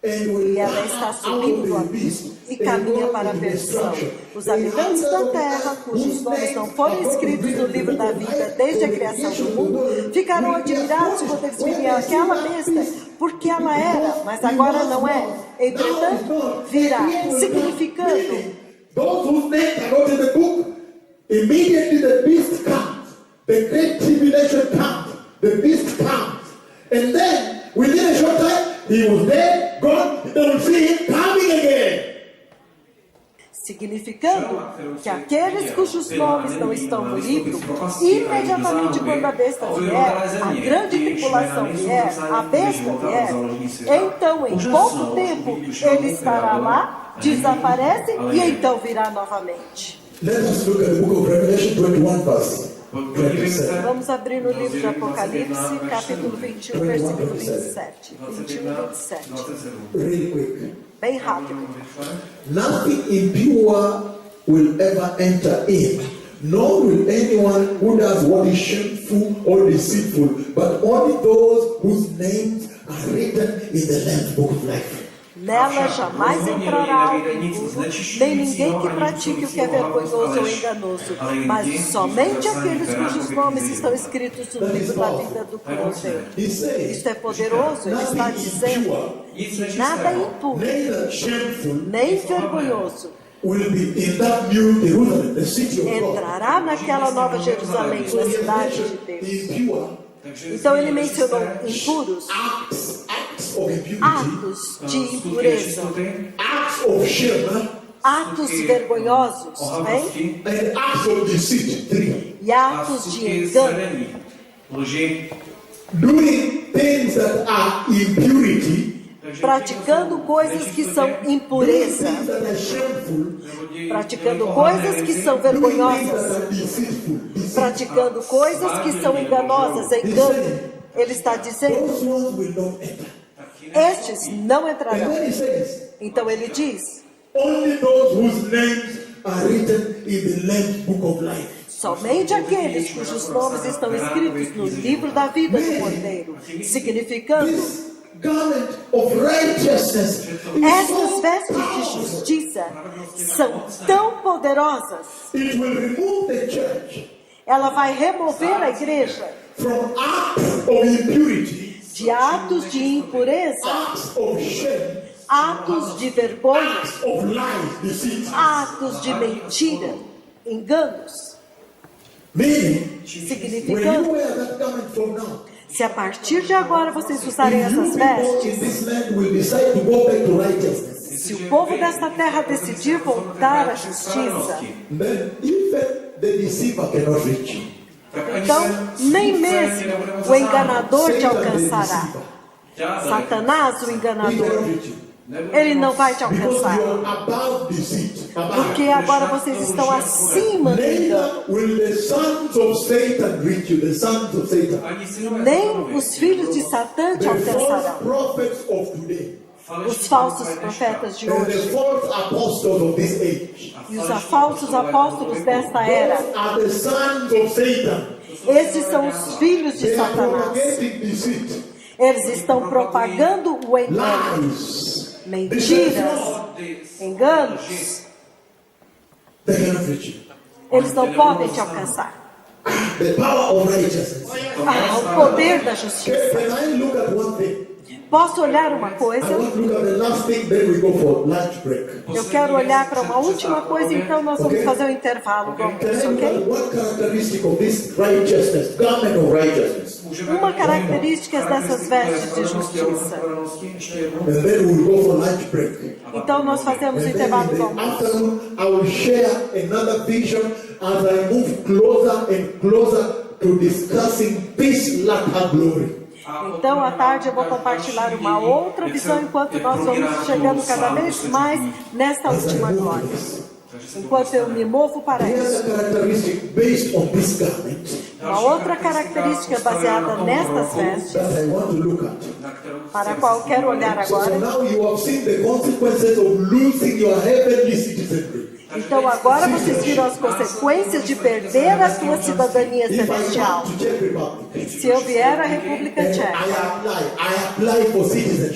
and will E ela come está out subindo do of the beast abismo e and caminha go para a into perdição. destruction. Os habitantes da terra, cujos nomes não foram escritos no livro da vida desde a criação do mundo, ficarão admirados quando eles virem aquela besta, porque ela era, mas agora não é. Entretanto, virá, significando Those whose names are not in the book, immediately the beast comes, the great tribulation comes, the beast comes, and then within a short time he was dead, gone, they will see him coming again. significando que aqueles cujos nomes não estão no livro, imediatamente quando a besta vier, a grande tripulação vier, a besta vier, então em pouco tempo ele estará lá, desaparece e então virá novamente. Let us look at the book of Revelation 21 verse podívejme 27. se, Vamos abrir no livro de Apocalipse, capítulo 21, versículo 27. 21 e 27. 27. Really quick. Bem rápido. Nothing impure will ever enter in, Nor will anyone who does what is shameful or deceitful, but only those whose names are written in the Lamb's Book of Life. Nela jamais entrará o impuro, nem ninguém que pratique o que é vergonhoso ou enganoso, mas somente aqueles cujos nomes estão escritos no livro da vida do Cordeiro. Isto é poderoso, ele está dizendo que nada impuro, nem vergonhoso, entrará naquela nova Jerusalém, na cidade de Deus. Então ele mencionou impuros, atos de impureza, atos vergonhosos, hein? E atos de engano. Doing things that are impurity, praticando coisas que são impureza, praticando coisas que são vergonhosas, praticando coisas que são enganosas, engano. Ele está dizendo, estes não entrarão. Então ele diz, somente aqueles cujos nomes estão escritos no livro da vida do Cordeiro, significando estas vestes de justiça são tão poderosas. Ela vai remover a igreja de atos de impureza, atos de vergonha, atos de mentira, enganos. Significando, se a partir de agora vocês usarem essas vestes, se o povo desta terra decidir voltar à justiça, então nem mesmo o enganador te alcançará. Satanás, o enganador, ele não vai te alcançar, porque agora vocês estão acima do engano. Nem os filhos de Satã te alcançarão. Os falsos profetas de hoje e os falsos apóstolos desta era, esses são os filhos de Satanás. Eles estão propagando o engano, mentiras, enganos. Eles não podem te alcançar. O poder da justiça. Posso olhar uma coisa? Eu quero olhar para uma última coisa, então nós vamos fazer um intervalo. Uma característica dessas vestes de justiça. Então nós fazemos o intervalo do almoço. Então, à tarde eu vou compartilhar uma outra visão enquanto nós vamos chegando cada vez mais nesta última glória. Enquanto eu me movo para isso. Uma outra característica baseada nestas vestes, para a qual eu quero olhar agora. Então agora vocês viram as consequências de perder a sua cidadania celestial. Se eu vier à República Tcheca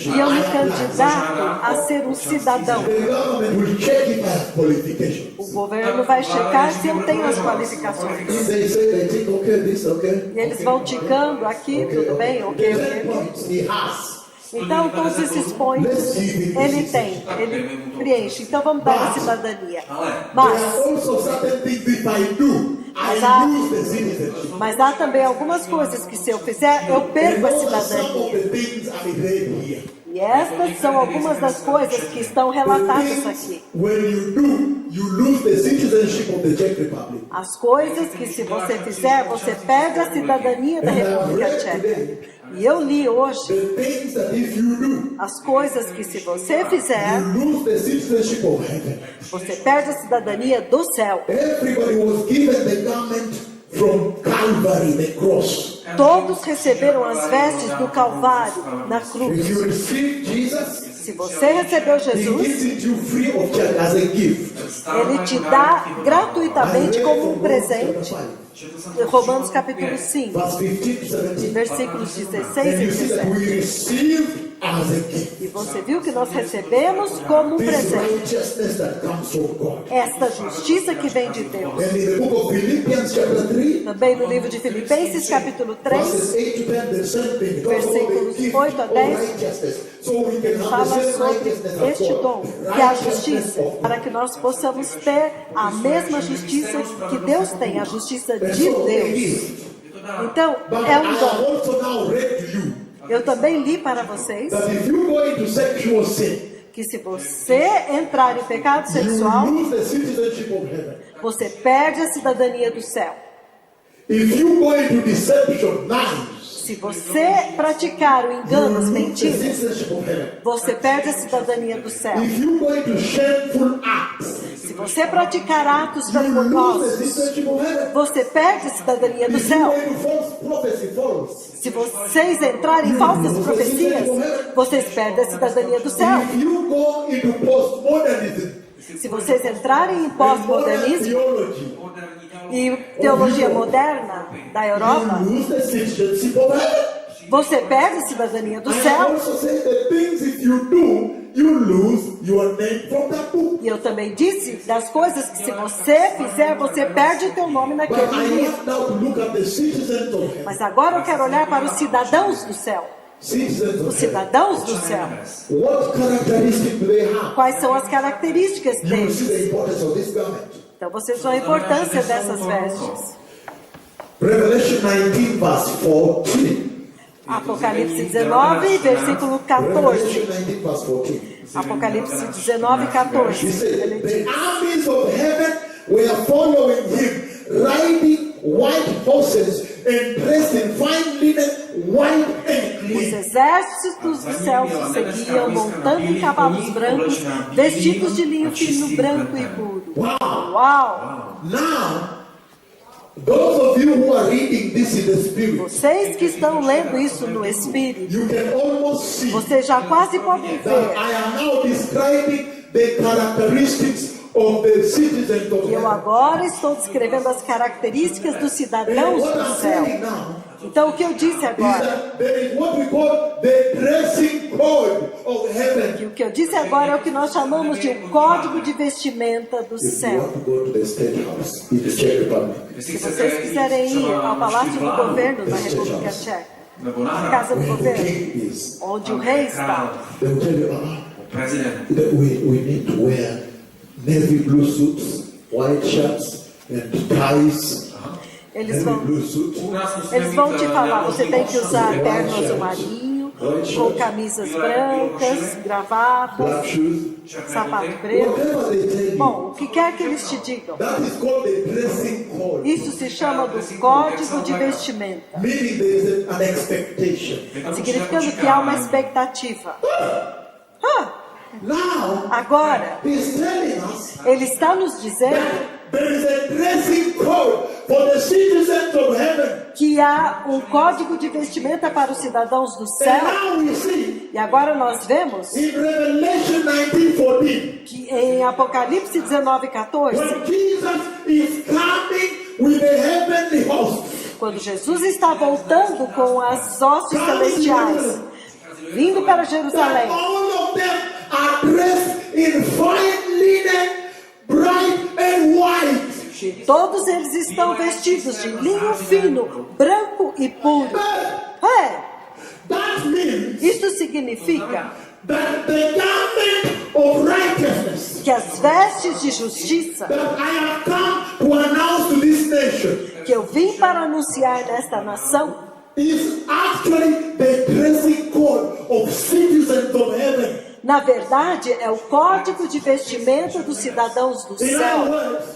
e eu me candidato a ser um cidadão, o governo vai checar se eu tenho as qualificações. E eles vão ticando aqui, tudo bem? Ok. Então, todos esses pontos ele tem, ele preenche. Então, vamos dar a cidadania. Mas há também algumas coisas que, se eu fizer, eu perco a cidadania. E estas são algumas das coisas que estão relatadas aqui. As coisas que, se você fizer, você perde a cidadania da República Tcheca. E eu li hoje as coisas que, se você fizer, você perde a cidadania do céu. Todos receberam as vestes do Calvário na cruz. Se você recebeu He Jesus, gives it to you free of charge as a gift. Ele te dá gratuitamente como um presente. Romanos capítulo 5, Verse 15 to 17. versículos 16 And e you see that 17. we receive as a gift. E você viu que nós recebemos como um This presente righteousness that comes from God. esta justiça que vem de Deus. And in the book of Philippians chapter 3, Também no livro de Filipenses capítulo 3, verses 8 to 10, the same thing. It talks about the Versículos gift 8 a of 10, righteousness. So we can have the fala same sobre righteousness of este God. dom, que é a Righteousness justiça, of God. para que nós possamos ter a mesma justiça que Deus tem, a justiça And de so it Deus. is. Então, But é I um have dom. also now read to you Eu também li para vocês that if you go into sexual sin, que se você entrar em pecado you sexual, lose the citizenship of heaven. você perde a cidadania do céu. If you go into deception, lies, Se você praticar o engano, as you lose the mentiras, citizenship of heaven. você perde a cidadania do céu. If you go into shameful acts, Se você praticar atos you lose the vergonhosos, citizenship of heaven. você perde a cidadania do If you céu. go into false prophecy, false. Se vocês entrarem em falsas profecias, vocês perdem a cidadania do céu. If you go into postmodernism, Se vocês entrarem em modern pós-modernismo theology, e teologia moderna da Europa, you lose the citizenship of heaven. você perde a cidadania do I céu. also say the things if you do, you lose your name from that book. E eu também disse das coisas que se você fizer, você perde o teu nome But naquele I livro. want now to look at the citizens of heaven. Mas agora eu quero olhar para os cidadãos do céu. Citizens Os of heaven. cidadãos do céu. What characteristics do they have? Quais são as características You will see deles? the importance of this garment. Então vocês vão a importância dessas vestes. Revelation 19 verse 14. Apocalipse 19, versículo 14. Revelation 19 verse 14. Apocalipse 19, 14. He said, Ele the diz: armies of heaven were following him, riding white horses and dressed in fine linen, white and os clean. exércitos dos céus o seguiam, montando em cavalos brancos, vestidos de linho fino, branco e puro. Uau! Now, those of you who are reading this in the spirit, Vocês que estão lendo isso no Espírito, you can almost see vocês já quase podem that ver. I am now describing the characteristics of the citizens of Eu heaven. agora estou descrevendo as características dos And cidadãos what do I'm céu. saying now Então, o que eu disse is agora? that there is what we call the dressing code of heaven. E o que eu disse agora é o que nós chamamos de um código de vestimenta do If you céu. want to go to the State House in the Czech Republic, Se vocês quiserem ir ao Palácio do Governo na República Tcheca, a Casa do where the Governo, king is, onde o rei está, they will tell you, Prezident. that we need to wear navy blue suits, white shirts, and ties. eles Navy vão, blue suits. eles vão te falar, você tem que usar terno azul marinho, com camisas brancas, gravatas, Black shoes. sapato preto. Whatever they tell you, Bom, o que quer que eles te digam, that is called the dressing code. isso se chama do código de vestimenta, Meaning there is an expectation. significando que há uma expectativa. Now, Agora, he's telling us ele está nos dizendo there is a dressing code for the citizens of heaven. que há um código de vestimenta para os cidadãos do And céu. now we see E agora nós vemos in Revelation 19:14, que em Apocalipse 19, 14, when Jesus is coming with the heavenly host, quando Jesus está voltando com as hostes celestiais, vindo para that Jerusalém, all of them are dressed in fine linen, bright and white. todos eles estão vestidos de linho fino, branco e puro. That means Isso significa that the garment of righteousness que as vestes de justiça that I have come to announce to this nation que eu vim para anunciar nesta nação is actually the dressing code of citizens of heaven. na verdade, é o código de vestimenta dos cidadãos do céu.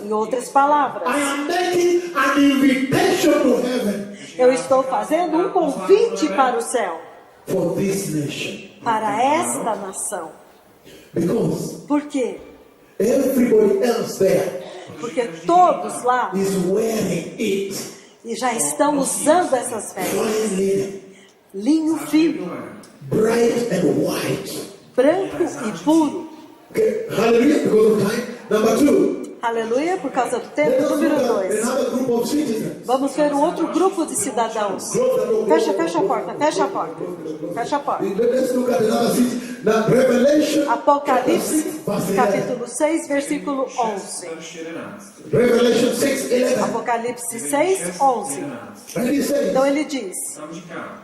Em outras palavras, I am making an invitation to heaven eu estou fazendo um convite para o céu, for this nation. para esta nação. Because Por quê? everybody else there Porque todos lá is wearing it. e já estão usando essas vestes. Fine linen, Linho fino, bright and white. branco e puro. Okay, hallelujah, because of time. Number 2. Aleluia, por causa do tempo. Let us Número look at 2. another group of citizens. Vamos ver um outro grupo de cidadãos. Fecha a porta, fecha a porta. Fecha a porta. Let's look at another city. Now, Revelation Apocalipse, verse 11. capítulo 6, versículo 11. Verse 11. Revelation 6:11. Apocalipse 6, 11. And he says, Então ele diz: Tam říká,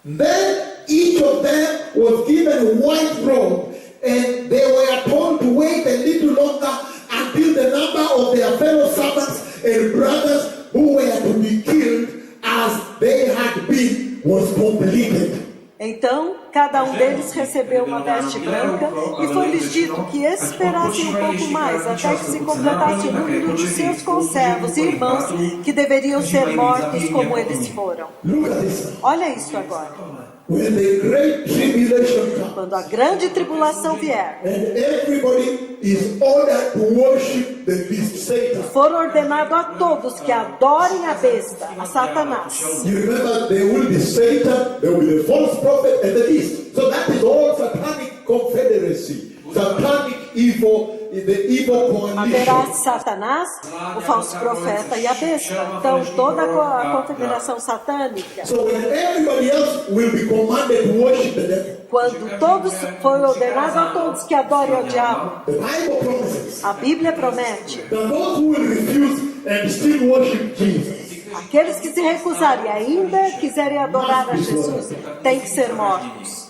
then each of them was given a white robe, and they were told to wait a little longer until the number of their fellow servants and brothers who were to be killed as they had been was completed. Então, cada um deles recebeu uma veste branca e foi-lhes dito que esperassem um pouco mais, até que se completasse o número dos seus conservos e irmãos que deveriam ser mortos como eles foram. Look at this. Olha isso agora. When the great tribulation comes, Quando a grande tribulação vier, and everybody is ordered to worship the beast, Satan. for ordenado a todos que adorem a besta, a Satanás. You remember, there will be Satan, there will be the false prophet, and the beast. So that is all satanic confederacy, satanic evil, the evil Haverá coalition. Satanás, o falso profeta e a besta. Então, toda a confederação satânica. So when everybody else will be commanded to worship the devil, Quando todos foi ordenado a todos que adorem ao diabo, the Bible promises a Bíblia promete: that those who will refuse and still worship Jesus, aqueles que se recusarem e ainda quiserem adorar a Jesus, têm que ser mortos.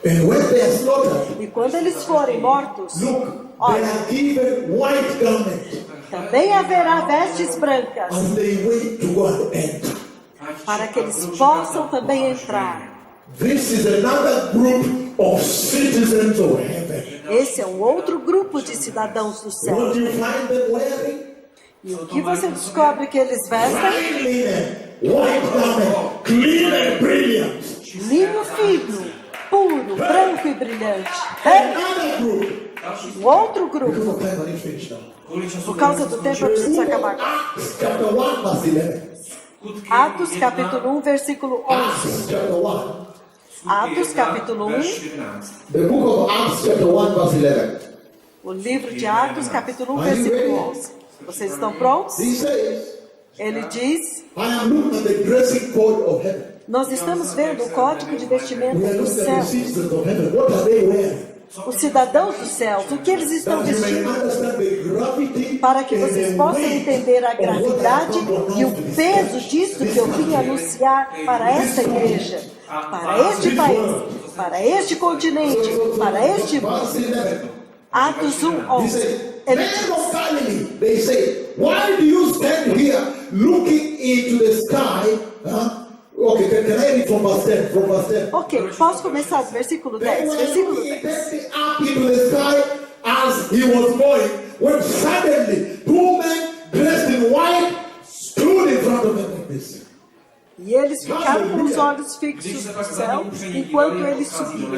and when they are slaughtered, E quando eles forem mortos, look, they olha, are given white garment também haverá vestes brancas, as they wait to go and enter. para que eles possam também entrar. This is another group of citizens of heaven. Esse é um outro grupo de cidadãos do céu. What do you find them wearing? E o que você descobre que eles vestem? Fine linen, white garment, clean and brilliant. Linho fino, puro, branco e brilhante. É Another group. um outro Because grupo. of time, I need to finish now. kvůli času Por causa do tempo, eu preciso acabar. Acts chapter 1, verse 11. Skutky Atos 1, capítulo 1, versículo 11. Acts chapter 1. Atos capítulo 1, verš 11. The book of Acts chapter 1, verse 11. o livro de Atos capítulo 1, versículo 11. Vocês estão prontos? He says, Ele diz: I am looking at the dressing code of heaven. nós estamos vendo o código de vestimenta We are do looking at the céu. citizens of heaven. What are they wearing? Os cidadãos dos céus, o que eles estão That you may vestindo? understand the gravity Para que and vocês the possam weight entender a of what I have gravidade come to e o announce to this peso church. disso que eu vim anunciar para esta igreja, para este país, para este continente, para este mundo. Verse 11. Atos 1, He 11. said, Ele Men diz: of Galilee, they say, why do you stand here looking into the sky? Huh? Okay, can I read from verse 10? From verse 10. ok, posso começar do versículo They 10? were Versículo looking 10. intently up into the sky as he was going, when suddenly 2 men dressed in white stood in front of them like this. E eles ficaram com os olhos fixos no céu enquanto eles subiam.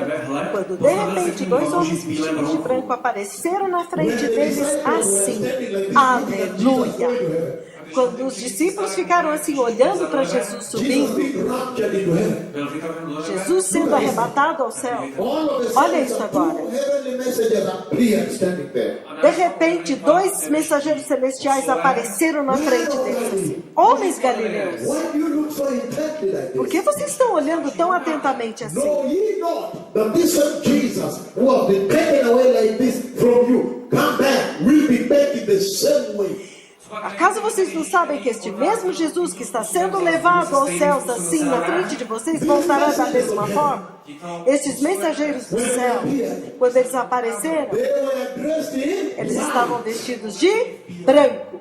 Quando de repente 2 homens vestidos de branco apareceram na frente deles assim. Aleluia! Quando os discípulos ficaram assim olhando para Jesus Jesus subindo, being raptured into heaven. Byl vytaven do nebe. Jesus sendo arrebatado ao céu, All of a olha sudden, isso agora. 2 heavenly messengers appeared standing there. De repente, 2 mensageiros celestiais apareceram na frente deles assim. Homens galileus, Why do you look so intently like por this? que vocês estão olhando tão atentamente assim? Know ye not that this same Jesus who has been taken away like this from you, come back, will be back in the same way. Acaso vocês não sabem que este mesmo Jesus que está sendo levado aos céus assim na frente de vocês voltará da mesma forma? Esses mensageiros do céu, quando eles apareceram, They were dressed in eles white. estavam vestidos de branco.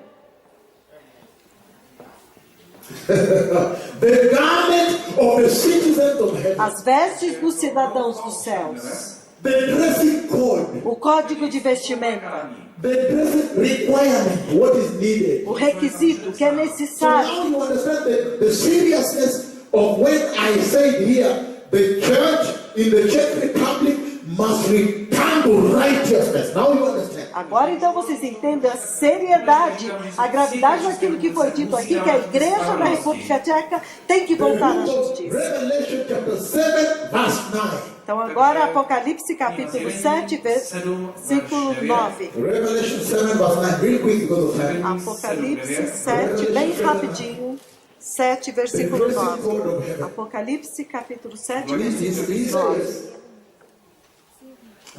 The garment of the citizens of heaven. As vestes dos cidadãos dos céus. The dressing code. O código de vestimenta. The dressing requirement. What is needed. O requisito que é So necessário. now you understand the seriousness of when I said here, the church in the Czech Republic must return to righteousness. Now you understand. Agora então vocês entendem a seriedade, a gravidade daquilo que foi dito aqui, que a igreja da República Tcheca tem que voltar à justiça. Revelation chapter 7, verse 9. Então agora Apocalipse capítulo 7, versículo 9. Revelation 7 verse 9, real quick because of time. Apocalipse 7, bem rapidinho. 7, versículo 9. Apocalipse capítulo 7, He versículo 9. says,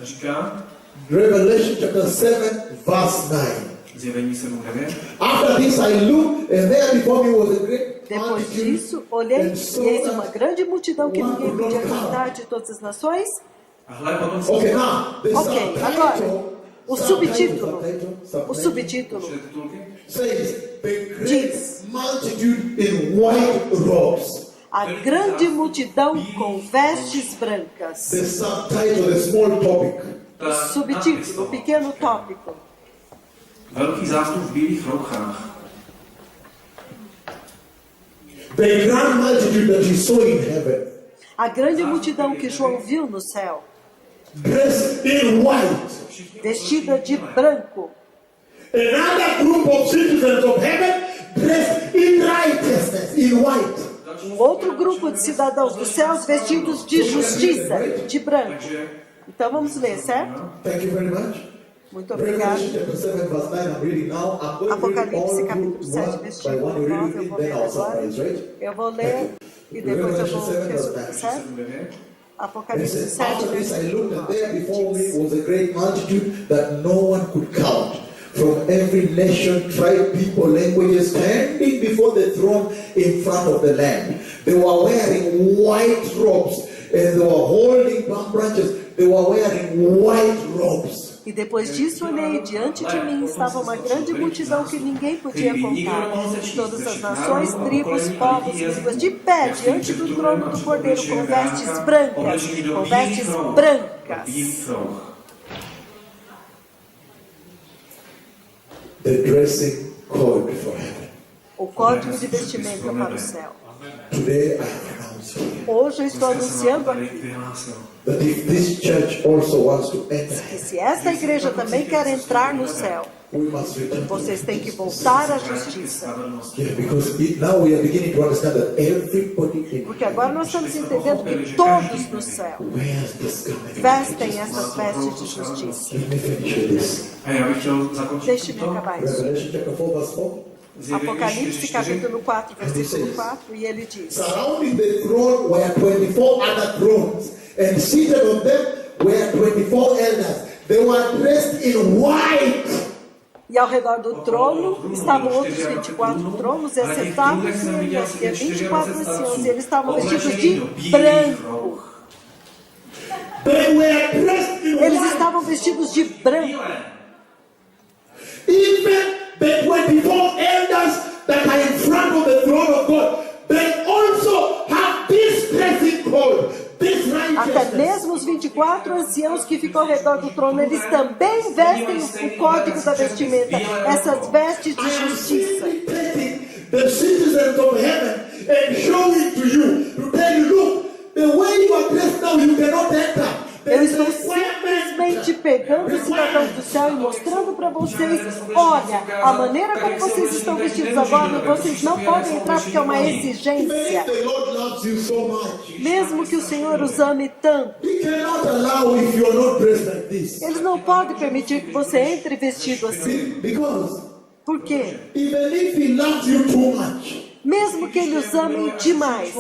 Říká, Revelation chapter 7 verse 9. zjevení 7:9. After this I looked, and there before me was a great Depois multitude, disso, olhei e eis uma grande multidão que ninguém podia contar de todas as nações. A hle, potom se Okay, now the Ok, agora, o subtítulo. O subtitle subtítulo čte titulky. says the great diz: multitude in white robes. a grande multidão com vestes brancas. The subtitle, the small topic. O subtítulo, o pequeno tópico. Velký zástup v bílých rouchách. The grand multitude that he saw in heaven, A grande multidão que João viu no céu, dressed in white. vestida de branco. Another group of citizens of heaven dressed in righteousness, in white. Outro grupo de cidadãos dos céus vestidos de justiça, de branco. Takže Então vamos ler, certo? Thank you very much. Muito obrigado. Revelation chapter 7 verse 9, I'm reading now. I'm going to read Apocalipse all capítulo through 7, one by versículo one. You 9, read eu it, vou then ler I'll agora. summarize, right? Eu vou ler e depois eu vou resumir, certo? 7:9. It Apocalipse says, 7, after this I versículo looked, and there 9. before me was a great multitude that no one could count, from every nation, tribe, people, languages, standing before the throne in front of the Lamb. They were wearing white robes, and they were holding palm branches. They were wearing white robes. E depois disso olhei, e diante de mim estava uma grande multidão que ninguém podia contar, de todas as nações, tribos, povos, línguas, de pé diante do trono do Cordeiro, com vestes brancas, com vestes brancas. Bílých rouch. The dressing code for heaven. O código de vestimenta para o céu. Today I announce here Hoje eu estou anunciando Tady aqui vyhlásil. that if this church also wants to enter, que se esta igreja também quer entrar no céu, we must return. vocês têm que voltar à justiça. Yeah, because now we are beginning to understand that everybody in Porque agora nós estamos entendendo que todos no céu wears this garment. vestem essas vestes de justiça. Let me finish with this. A já bych chtěl zakončit Deixe-me to. acabar isso. Revelation chapter 4 verse 4. Zjevení Apocalipse 4:4. capítulo 4, versículo 4, e ele diz: Surrounding the throne were 24 other thrones, and seated on them were 24 elders. They were dressed in white. E ao redor do trono estavam outros 24 tronos, e assentados nele havia 24 anciãos, e eles estavam vestidos de branco. They were dressed in Eles white. estavam vestidos de branco. Even the 24 elders that are in front of the throne of God, they also have this dressing code, this Até righteousness. mesmo os 24 anciãos que ficam ao redor do trono, eles também vestem o código da vestimenta, essas vestes de I am justiça. simply taking the citizens of heaven and showing to you, to tell you, look, the way you are dressed now, you cannot enter. Eu estou simplesmente pegando os cidadãos do céu e mostrando para vocês, olha, a maneira como vocês estão vestidos agora, vocês não podem entrar porque é uma exigência. The Lord loves you so much. Mesmo que o Senhor os ame tanto, He cannot allow if you are not dressed like this. eles não podem permitir que você entre vestido assim. Because Por quê? even if He loves you too much, Mesmo que ele os ame demais,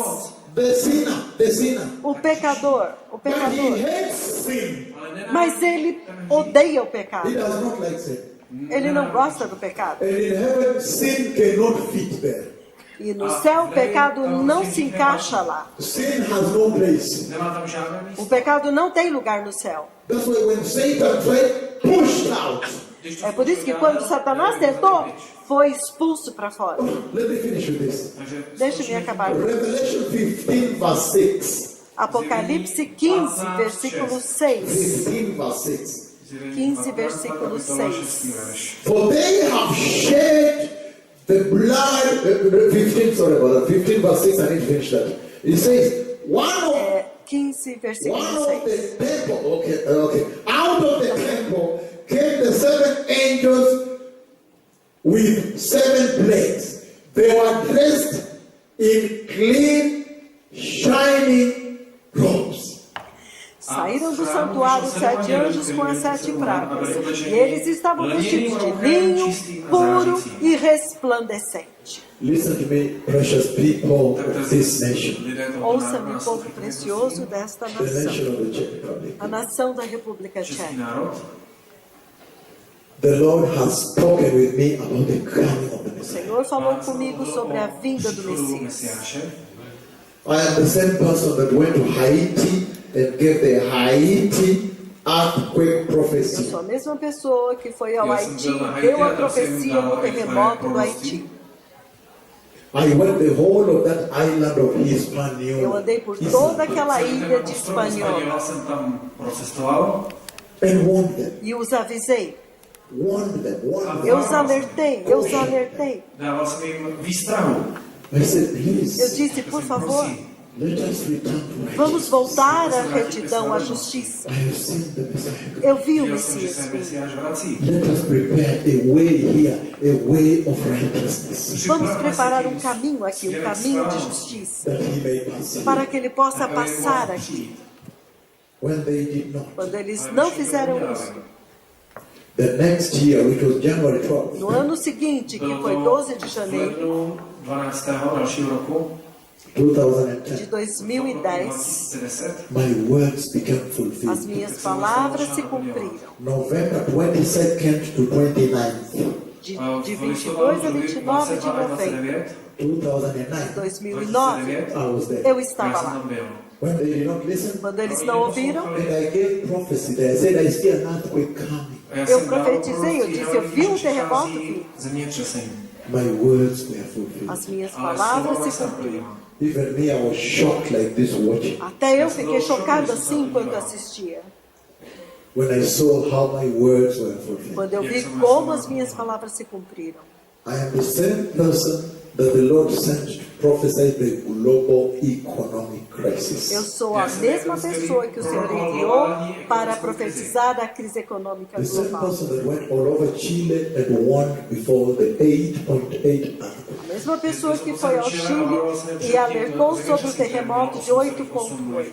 the sinner, o pecador, but he hates sin. mas ele odeia o He pecado. does not like sin. Ele não gosta do pecado. And in heaven, sin cannot fit there. E no céu o pecado não se encaixa lá. Sin has no place. Nemá tam žádné místo. O pecado não tem lugar no céu. That's why when Satan tried, pushed out. É por isso que quando Satanás tentou, foi expulso para fora. Let me finish with this. Takže Deixa-me acabar. Revelation 15 verse 6. Apocalipse 15, versículo 6. 15 verse 6. 15, versículo 6. For they have shed the blood. 15, sorry about that. 15 verse 6. I need to finish that. It says, one of 15, versículo the 6. temple, okay. Out of the temple came the 7 angels with 7 plagues. They were dressed in clean, shining robes. saíram do santuário 7 anjos com as 7 pragas. E eles estavam vestidos de linho puro e resplandecente. Listen to me, precious people of this nation, Ouça-me, povo precioso desta the nação, nation of the Czech Republic. a nação da República Český Tcheca. národ. The Lord has spoken with me about the coming of the O Messiah. Senhor falou comigo sobre a vinda do Příchodu Messias. Mesiáše. I am the same person that went to Haiti and gave the Haiti earthquake Eu prophecy. sou a mesma pessoa que foi ao Eu Haiti sou da e deu a Haiti, profecia eu no sou da terremoto do Haiti. Haiti. I went the whole of that island of Eu Hispaniola. andei por toda aquela ilha de Espanhola Já jsem tam procestoval. And warned them. e os avisei. Warned them. Warned Eu them. os alertei, eu os alertei. Dával jsem jim výstrahu. I said, Eu please, disse, por favor, let us return to vamos righteousness. voltar à retidão, à justiça. I have seen the Messiah. Eu vi o Viděl jsem, že Messias se vir. Mesiáš vrací. Let us prepare a way here, a way of righteousness, Vamos preparar um caminho aqui, um caminho de justiça, that he may pass. para que ele possa passar aqui. When they did not, Quando eles não fizeram isso, the next year, which was January 12th, no ano seguinte, que foi 12 de janeiro 12. dalšího roku, 2010, de 2010, 2010, my words became as fulfilled. minhas palavras se cumpriram. November 22nd to 29th, De 22 a 29 de novembro 2009, de 2009, I was there. eu já estava jsem lá. tam byl. When they did not listen, Quando eles não ouviram, and I gave prophecy there. I said, I see an earthquake coming. A já Eu jsem dal profetizei, eu proroctví, disse, eu vi že terremoto přichází vir. zemětřesení. My words were fulfilled. As minhas Ale palavras slova se se cumpriram. naplnila. Even me, I was shocked like this watching. Até eu fiquei chocada assim enquanto assistia. When I saw how my words were fulfilled. Quando eu vi como as minhas palavras se cumpriram. I am the same person that the Lord sent to prophesy the global economic Eu crisis. sou a mesma pessoa que o Senhor enviou para profetizar a crise econômica The same global. person that went all over Chile and warned before the 8.8 earthquake. A mesma pessoa que foi ao Chile e alertou sobre o terremoto de 8,8.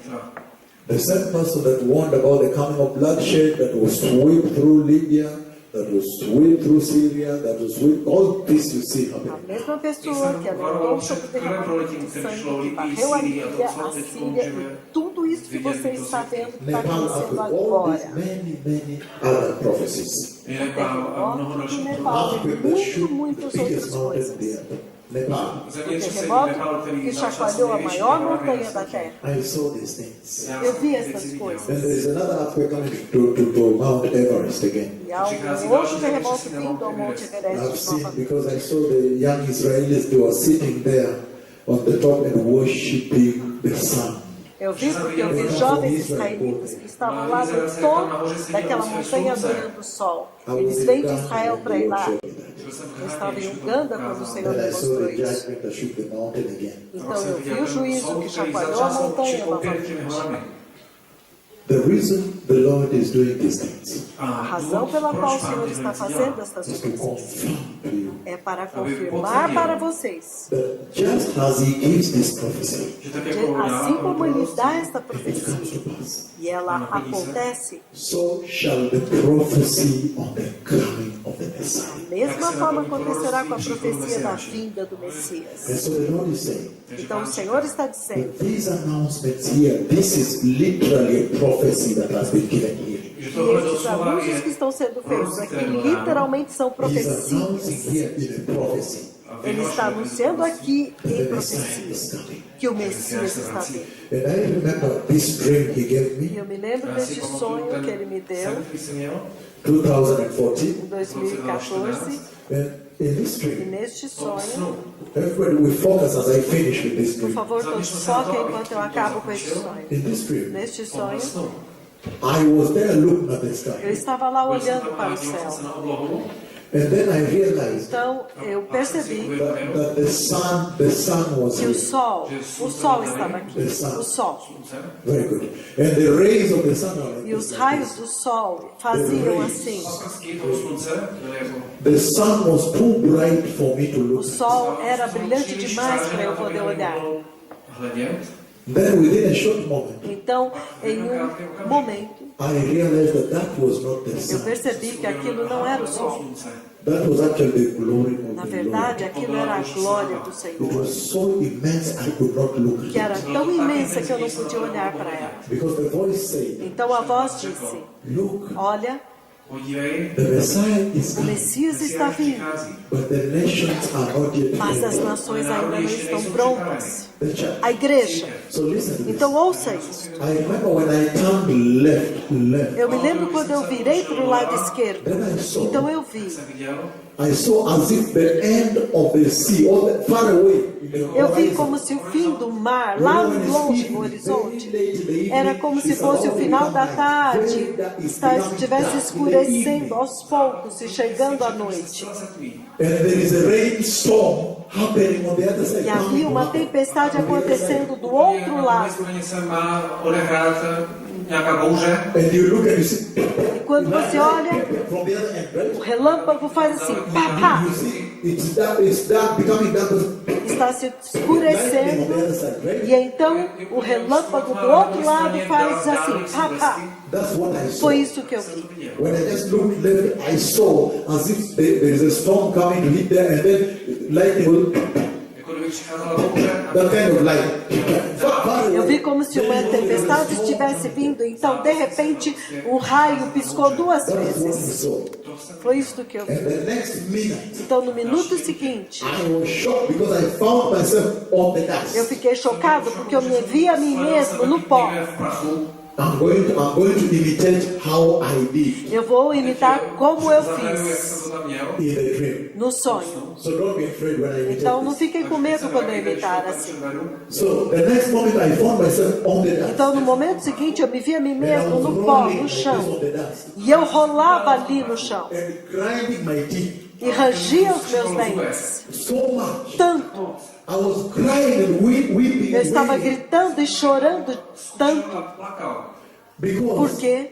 The same person that warned about the coming of bloodshed that will sweep through Libya, that will sweep through Syria, that will sweep all this you see A happening. mesma pessoa que alertou sobre o terremoto de sangue que varreu a Líbia, a Síria e tudo isso que você está vendo que está Nepal, acontecendo after all these agora. many other prophecies. Je Nepál a mnoho Terremoto dalších do Nepal Earthquake e that muito, shook the muitas biggest outras mountain coisas. there. Nepal. O zemětřesení terremoto Nepál, který que začal chacoalhou a největší maior teror montanha na da světě. Terra. I saw these things. Já Eu jsem vi ty essas věci viděl. coisas. And there is another earthquake coming to Mount Everest again. E há um outro terremoto vindo ao Monte I've Everest seen novamente. because I saw the young Israelis, they were sitting there on the top and worshiping the sun. Eu vi porque eu vi jovens israelitas que estavam lá no topo daquela montanha adorando o sol. Eles vêm de Israel para ir lá. Byl jsem v Eu estava Haiti, em Uganda quando o Senhor And I saw demonstrou the isso. judgment that shook the mountain again. Então eu vi o juízo que chacoalhou a montanha novamente. The reason the Lord is doing these things A razão pela qual o Senhor está fazendo estas is to coisas confirm to you é para confirmar para vocês. that just as He gives this prophecy, Že tak jako Assim como Ele dá esta it comes to profecia pass, e ela acontece, so shall the prophecy on the coming of the Messiah. da mesma forma acontecerá com a profecia da vinda do And Messias. so the Lord is saying Então o Senhor está dizendo that these announcements here, this is literally a prophecy that has been given here. Že que tohle esses doslova anúncios que je estão sendo feitos aqui literalmente são He's announcing profecias. here in a prophecy Ele está anunciando aqui that em the Messiah is profecias coming. que o Messias está vindo. And I remember this dream He gave E me eu me lembro deste sonho que ele me deu in 2014. em 2014. And in this E dream, neste sonho, everybody will focus as I finish with this por dream. favor, todos foquem enquanto eu acabo com este sonho. In this dream, Neste sonho, I was there looking at the eu sky. estava lá olhando para o céu. And then I realized Então, eu percebi that the sun was que here. o sol estava aqui. O sol. Very good. And the rays of the sun are like E os this. raios do sol faziam assim. The sun was too bright for me to O look at. sol era brilhante demais para eu poder olhar. Then within a short moment, Então, em um momento, I realized that that was not the eu sun. percebi que aquilo não era o sol. That was actually the glory of Na the verdade, Lord. aquilo era a glória do It Senhor, was so immense I could not look que at era it. tão imensa que eu não podia olhar para ela. Because the voice said, Então a voz disse: look, olha, Podívej, the Messiah is o coming, Messias está vindo, but the nations are not yet mas as ready. nações ainda não estão prontas. The church. A igreja. So listen to this. Então ouça isso. I remember when I turned left, Eu me lembro quando eu virei para o lado esquerdo. then I saw, Então eu vi. I saw as if the end of the sea, or the, far away. In the Eu vi horizon. como se o fim do mar, lá longe no horizonte, era como se fosse o final da tarde, estivesse escurecendo aos poucos e chegando à noite. And there is a rainstorm happening on the other side. E havia uma tempestade acontecendo do outro lado. And you look and you see, E quando você olha, from the other end, right? o relâmpago faz assim, pá, pá, You see, it's dark, becoming darker. está se Lightning on the escurecendo. other side, right? E então o relâmpago do outro lado faz assim, pá, pá. That's what I saw. Foi isso que eu vi. When I just looked left, I saw as if there is a storm coming to hit there, and then lightning will, that kind of light. Far Eu away. vi como se uma tempestade estivesse vindo, então de repente um raio piscou duas That is what I vezes. saw. Foi isso que eu vi. And the next minute, Então no minuto seguinte, I was shocked because I found myself on the dust. eu fiquei chocado porque eu me vi a mim mesmo no pó. I'm going to imitate how I did Eu vou imitar como eu fiz in the dream. no sonho. So don't be afraid when I imitate Então não this. fiquem com medo quando eu imitar assim. So the next moment I found myself on the dust. Então no momento seguinte eu me vi a mim And I mesmo was no pó, rolling no like this chão. on the dust. E eu rolava ali no chão. And grinding my teeth E rangia os meus dentes. so much. Tanto. I was crying and weeping. Eu estava and weeping. gritando e chorando tanto. Por quê?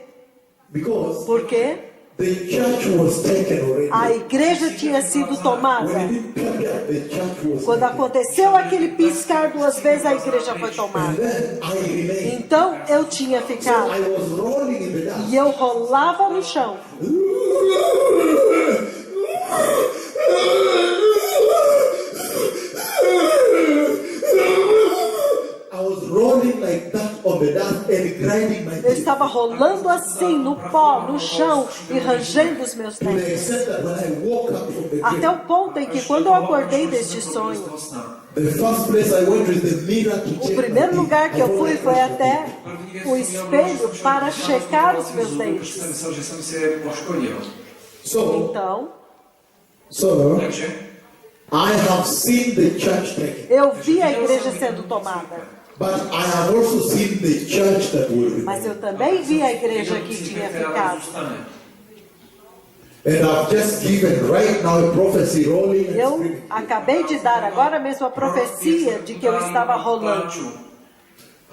Porque the church was taken already. a igreja tinha sido tomada. When it didn't appear, the church was Quando aconteceu aquele piscar duas vezes, a igreja foi And tomada. then I remained. Então eu tinha So ficado. I was rolling in the dust. E eu rolava no chão. I was rolling like that on the dust and grinding my Eu teeth. estava rolando assim no pó, no chão e rangendo os meus To the dentes. extent that when I woke up from the Até dream, o ponto em que quando eu acordei deste sonho, the first place I went to is the mirror to o check primeiro my lugar teeth. que eu fui foi até o espelho para checar os meus dentes. So, Então, I have seen the church taken, eu vi a igreja sendo tomada. but I have also seen the church that will remain. Mas eu também vi a igreja que tinha ficado. And I've just given right now a prophecy rolling and Eu screaming. acabei de dar agora mesmo a profecia de que eu estava rolando.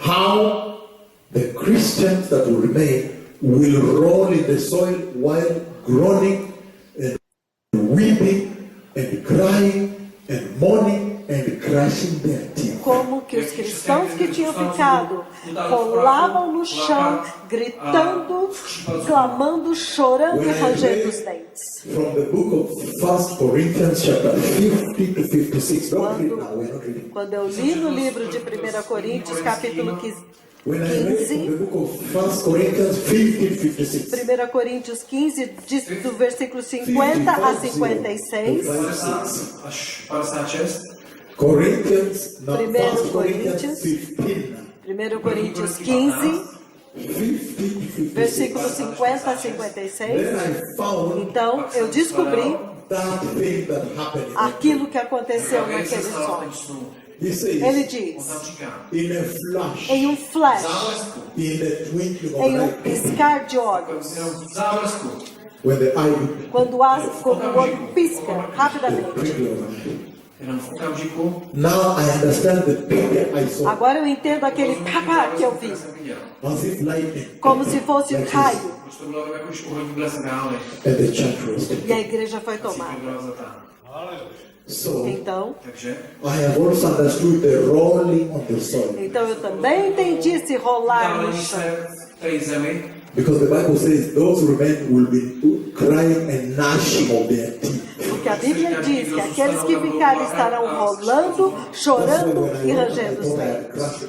How the Christians that will remain will roll in the soil while groaning and weeping and crying and mourning and crashing their teeth. Como que os cristãos que tinham ficado rolavam no chão, gritando, clamando, chorando e rangendo os dentes. From the book of 1 Corinthians chapter 50 to 56. Don't read now, we're not reading. Quando eu li no livro de 1 Coríntios, capítulo When I read from the 15, book of 1 Corinthians 50 to 56. 1 Coríntios 15, do versículo 50 a 56, Corinthians, now 1 Coríntios. Corinthians 15. 1 Coríntios 15, 50 to 56. versículo 50 a 56. Then I found Então, eu descobri that thing that happened. aquilo que aconteceu naquele sonho. He says, Ele diz, in a flash, em um flash, in the twinkling of em um an eye, piscar de olhos, when the eye, quando o olho pisca rapidamente. twinkling of an eye. Now I understand the picture I saw, Agora eu entendo aquele papá que eu vi, as if lightning, como se fosse um raio, and the church was taken. e a igreja foi tomada. So Então, Takže I have also understood the rolling on the soil. então eu também entendi esse rolar no dálení chão. se v té zemi, Because the Bible says those who remain will be crying and gnashing of their teeth. Porque a Bíblia diz que aqueles que ficarem estarão rolando, chorando e rangendo os dentes.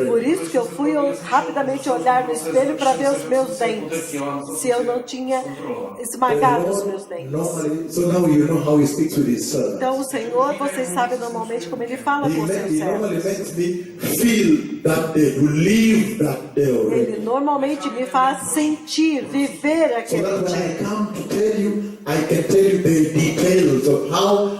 Por isso que eu fui rapidamente olhar no espelho para ver os meus dentes, se eu não tinha esmagado os meus dentes. Então o Senhor, vocês sabem normalmente como Ele fala com os seus servos. Ele normalmente me faz sentir, viver aquele dia. I can tell you the details of how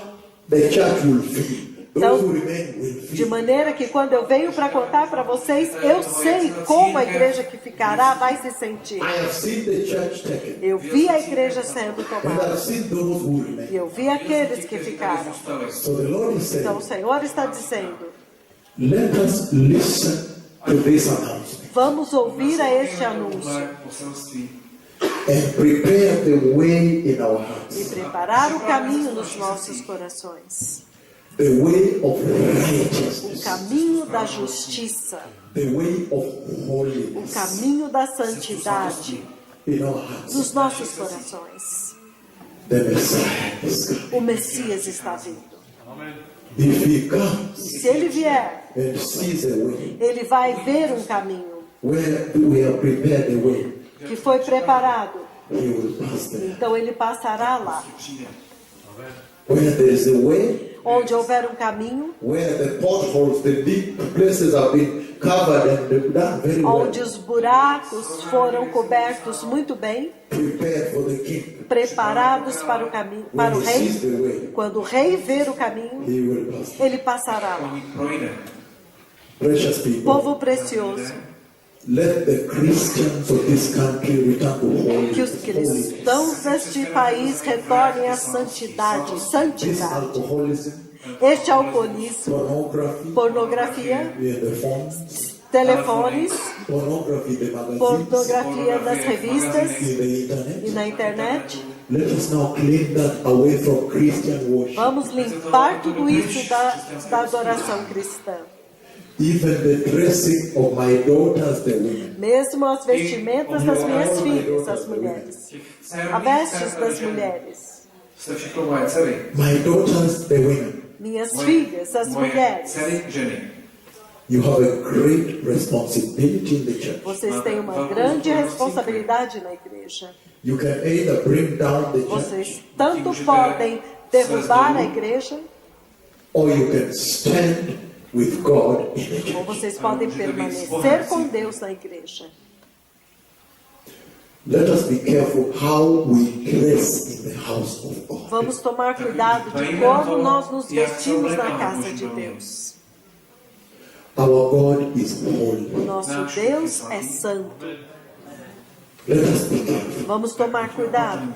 the church will feel. Those who remain will feel. De maneira que quando eu venho para contar para vocês, eu sei como a igreja que ficará vai se sentir. I have seen the church taken. Eu vi a igreja sendo And tomada. I've seen those who remain. E eu vi aqueles que ficaram. So the Lord is saying, Então o Senhor está dizendo, let us listen to this announcement vamos ouvir a este anúncio tohle poselství and prepare the way in our e hearts, preparar o caminho nos nossos corações. the way of O righteousness, caminho da justiça, the way of o holiness caminho da santidade in our hearts. nos nossos corações. The Messiah is coming. O Messias está vindo. If he comes E se ele vier, and sees a way ele vai ver um caminho where we have prepared the way, que foi preparado. he will pass there. Então ele passará lá. přijde. Where there is a way, Onde houver um caminho, where the potholes, the deep places have been covered and done very well, onde os buracos foram cobertos muito bem, prepared for the king. preparados para o caminho, para o When he sees the rei. way, Quando o rei ver o caminho, he will pass. ele passará lá. Oni projde. Precious people, Povo precioso, let the Christians of this country return to que os holiness. cristãos deste país retornem à santidade. This Santidade. alcoholism, Este alcoolismo, pornography, pornografia, the phones, telefones, pornography, the magazines, pornografia das revistas in the internet. e na internet. Let us now clean that away from Christian worship. Vamos limpar tudo isso da adoração cristã. Even the dressing of my daughters, the women. Mesmo as vestimentas das minhas filhas, as mulheres. A vestes das mulheres. Jste všechno moje dcery. My daughters, the women. Minhas filhas, as Moje mulheres. dcery, ženy. You have a great responsibility in the church. Vocês têm uma grande responsabilidade na igreja. You can either bring down the church Vocês tanto podem derrubar a igreja, or you can stand with God in the church. ou vocês podem permanecer com Deus na igreja. Let us be careful how we dress in the house of God. Vamos tomar cuidado de como nós nos vestimos na casa de Deus. Our God is O holy. nosso Deus é santo. Let us be careful. Vamos tomar cuidado.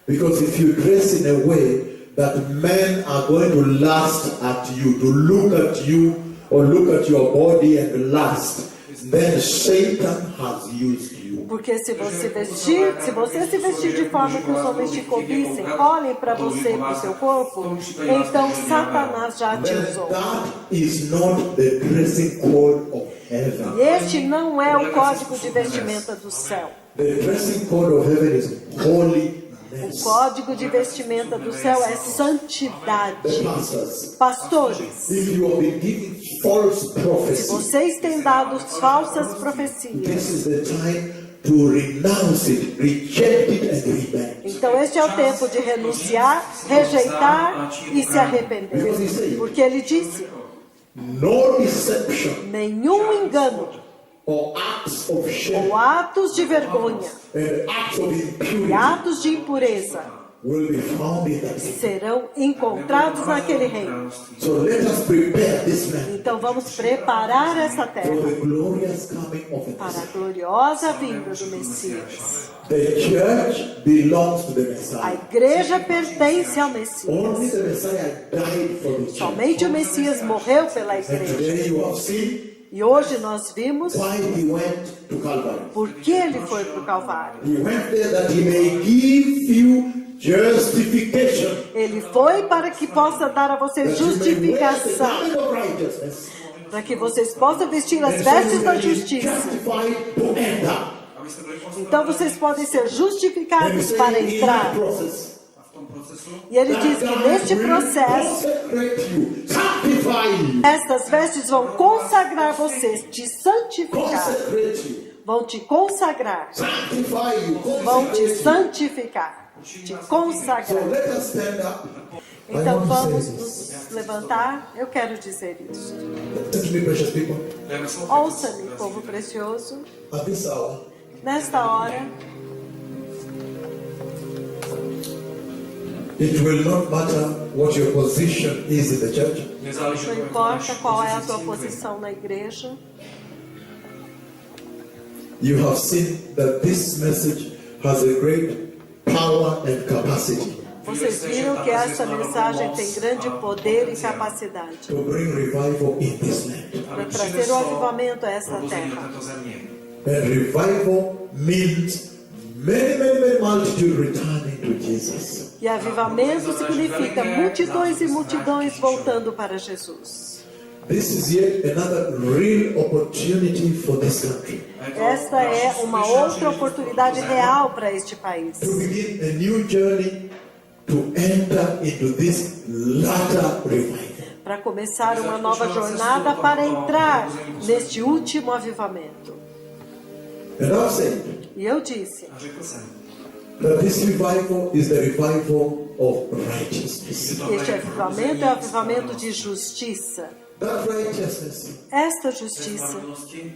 Because if you dress in a way that men are going to lust at you, to look at you or look at your body and lust, then Satan has used you. Porque se você se vestir de forma que os homens te cobissem, olhem para você, para o seu corpo, então Satanás já te Then usou. that is not the dressing code of heaven. Este não é o código de vestimenta do céu. The dressing code of heaven is holiness. O código de vestimenta do céu é santidade. The pastors, Pastores, if you have been giving false se prophecy, vocês têm dado falsas this profecias, is the time to renounce it, reject it and repent. então este é o tempo de renunciar, rejeitar e se arrepender. Porque ele disse, No deception nenhum engano or acts of shame ou atos de vergonha and acts of e impurity atos de impureza will be found in that day. serão encontrados naquele reino. So let us prepare this man Então vamos preparar essa for terra the glorious coming of the para a Messiah. gloriosa vinda do Messias. The church belongs to the A Messiah. igreja pertence ao Only Messias. the Messiah died for the church. Somente o Messias morreu pela And igreja. today you have seen E hoje nós vimos why he went to Calvary. por que ele foi para o Calvário. He went there that he may give you justification. Ele foi para que possa dar a vocês That you may wear the justificação, garment of righteousness, para que vocês possam vestir as and vestes so you da may be justiça. justified to enter. Abyste byli Então vocês podem ser And justificados say para in entrar. that process, A v tom procesu E ele that diz que garment neste will processo, consecrate you, sanctify you, estas vestes vão consagrar vocês, te santificar. consecrate you, Vão te consagrar, sanctify you, vão te consecrate you. santificar, te So consagrar. let us stand up. I Então want to vamos say this. nos levantar. Eu quero dizer isso. Listen to me, precious people. dajme slovo Ouça-me, povo precioso, At this hour, nesta hora, it will not matter what your position is in the church. Nezáleží não na tom, importa jaká qual é a máš tua pozici v církvi. posição na igreja. You have seen that this message has a great power and capacity Vocês viram que essa mensagem tem grande poder e capacidade to bring revival in this land. para trazer o avivamento a essa probuzení do terra. této země. And revival means many multitudes returning to Jesus. E avivamento significa multidões e multidões voltando para Jesus. This is yet another real opportunity for this country A je to Esta é další uma skutečná outra příležitost oportunidade pro zemi, real para este país. to begin a new journey to enter into this latter revival. Para começar uma nova jornada para entrar neste último avivamento. And I've said E eu disse A řekl jsem, that this revival is the revival of righteousness. que este avivamento é o avivamento de justiça. That righteousness Esta té justiça spravedlnosti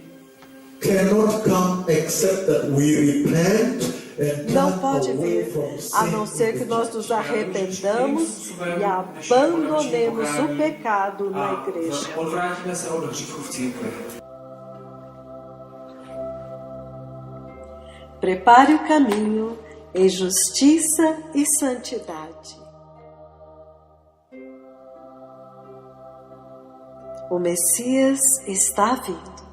cannot come except that we repent and não turn pode away vir from a não sin. ser que nós nos arrependamos e abandonemos o pecado na a igreja. odvrátíme se od hříchu v církvi. Prepare o caminho em justiça e santidade. O Messias está vindo.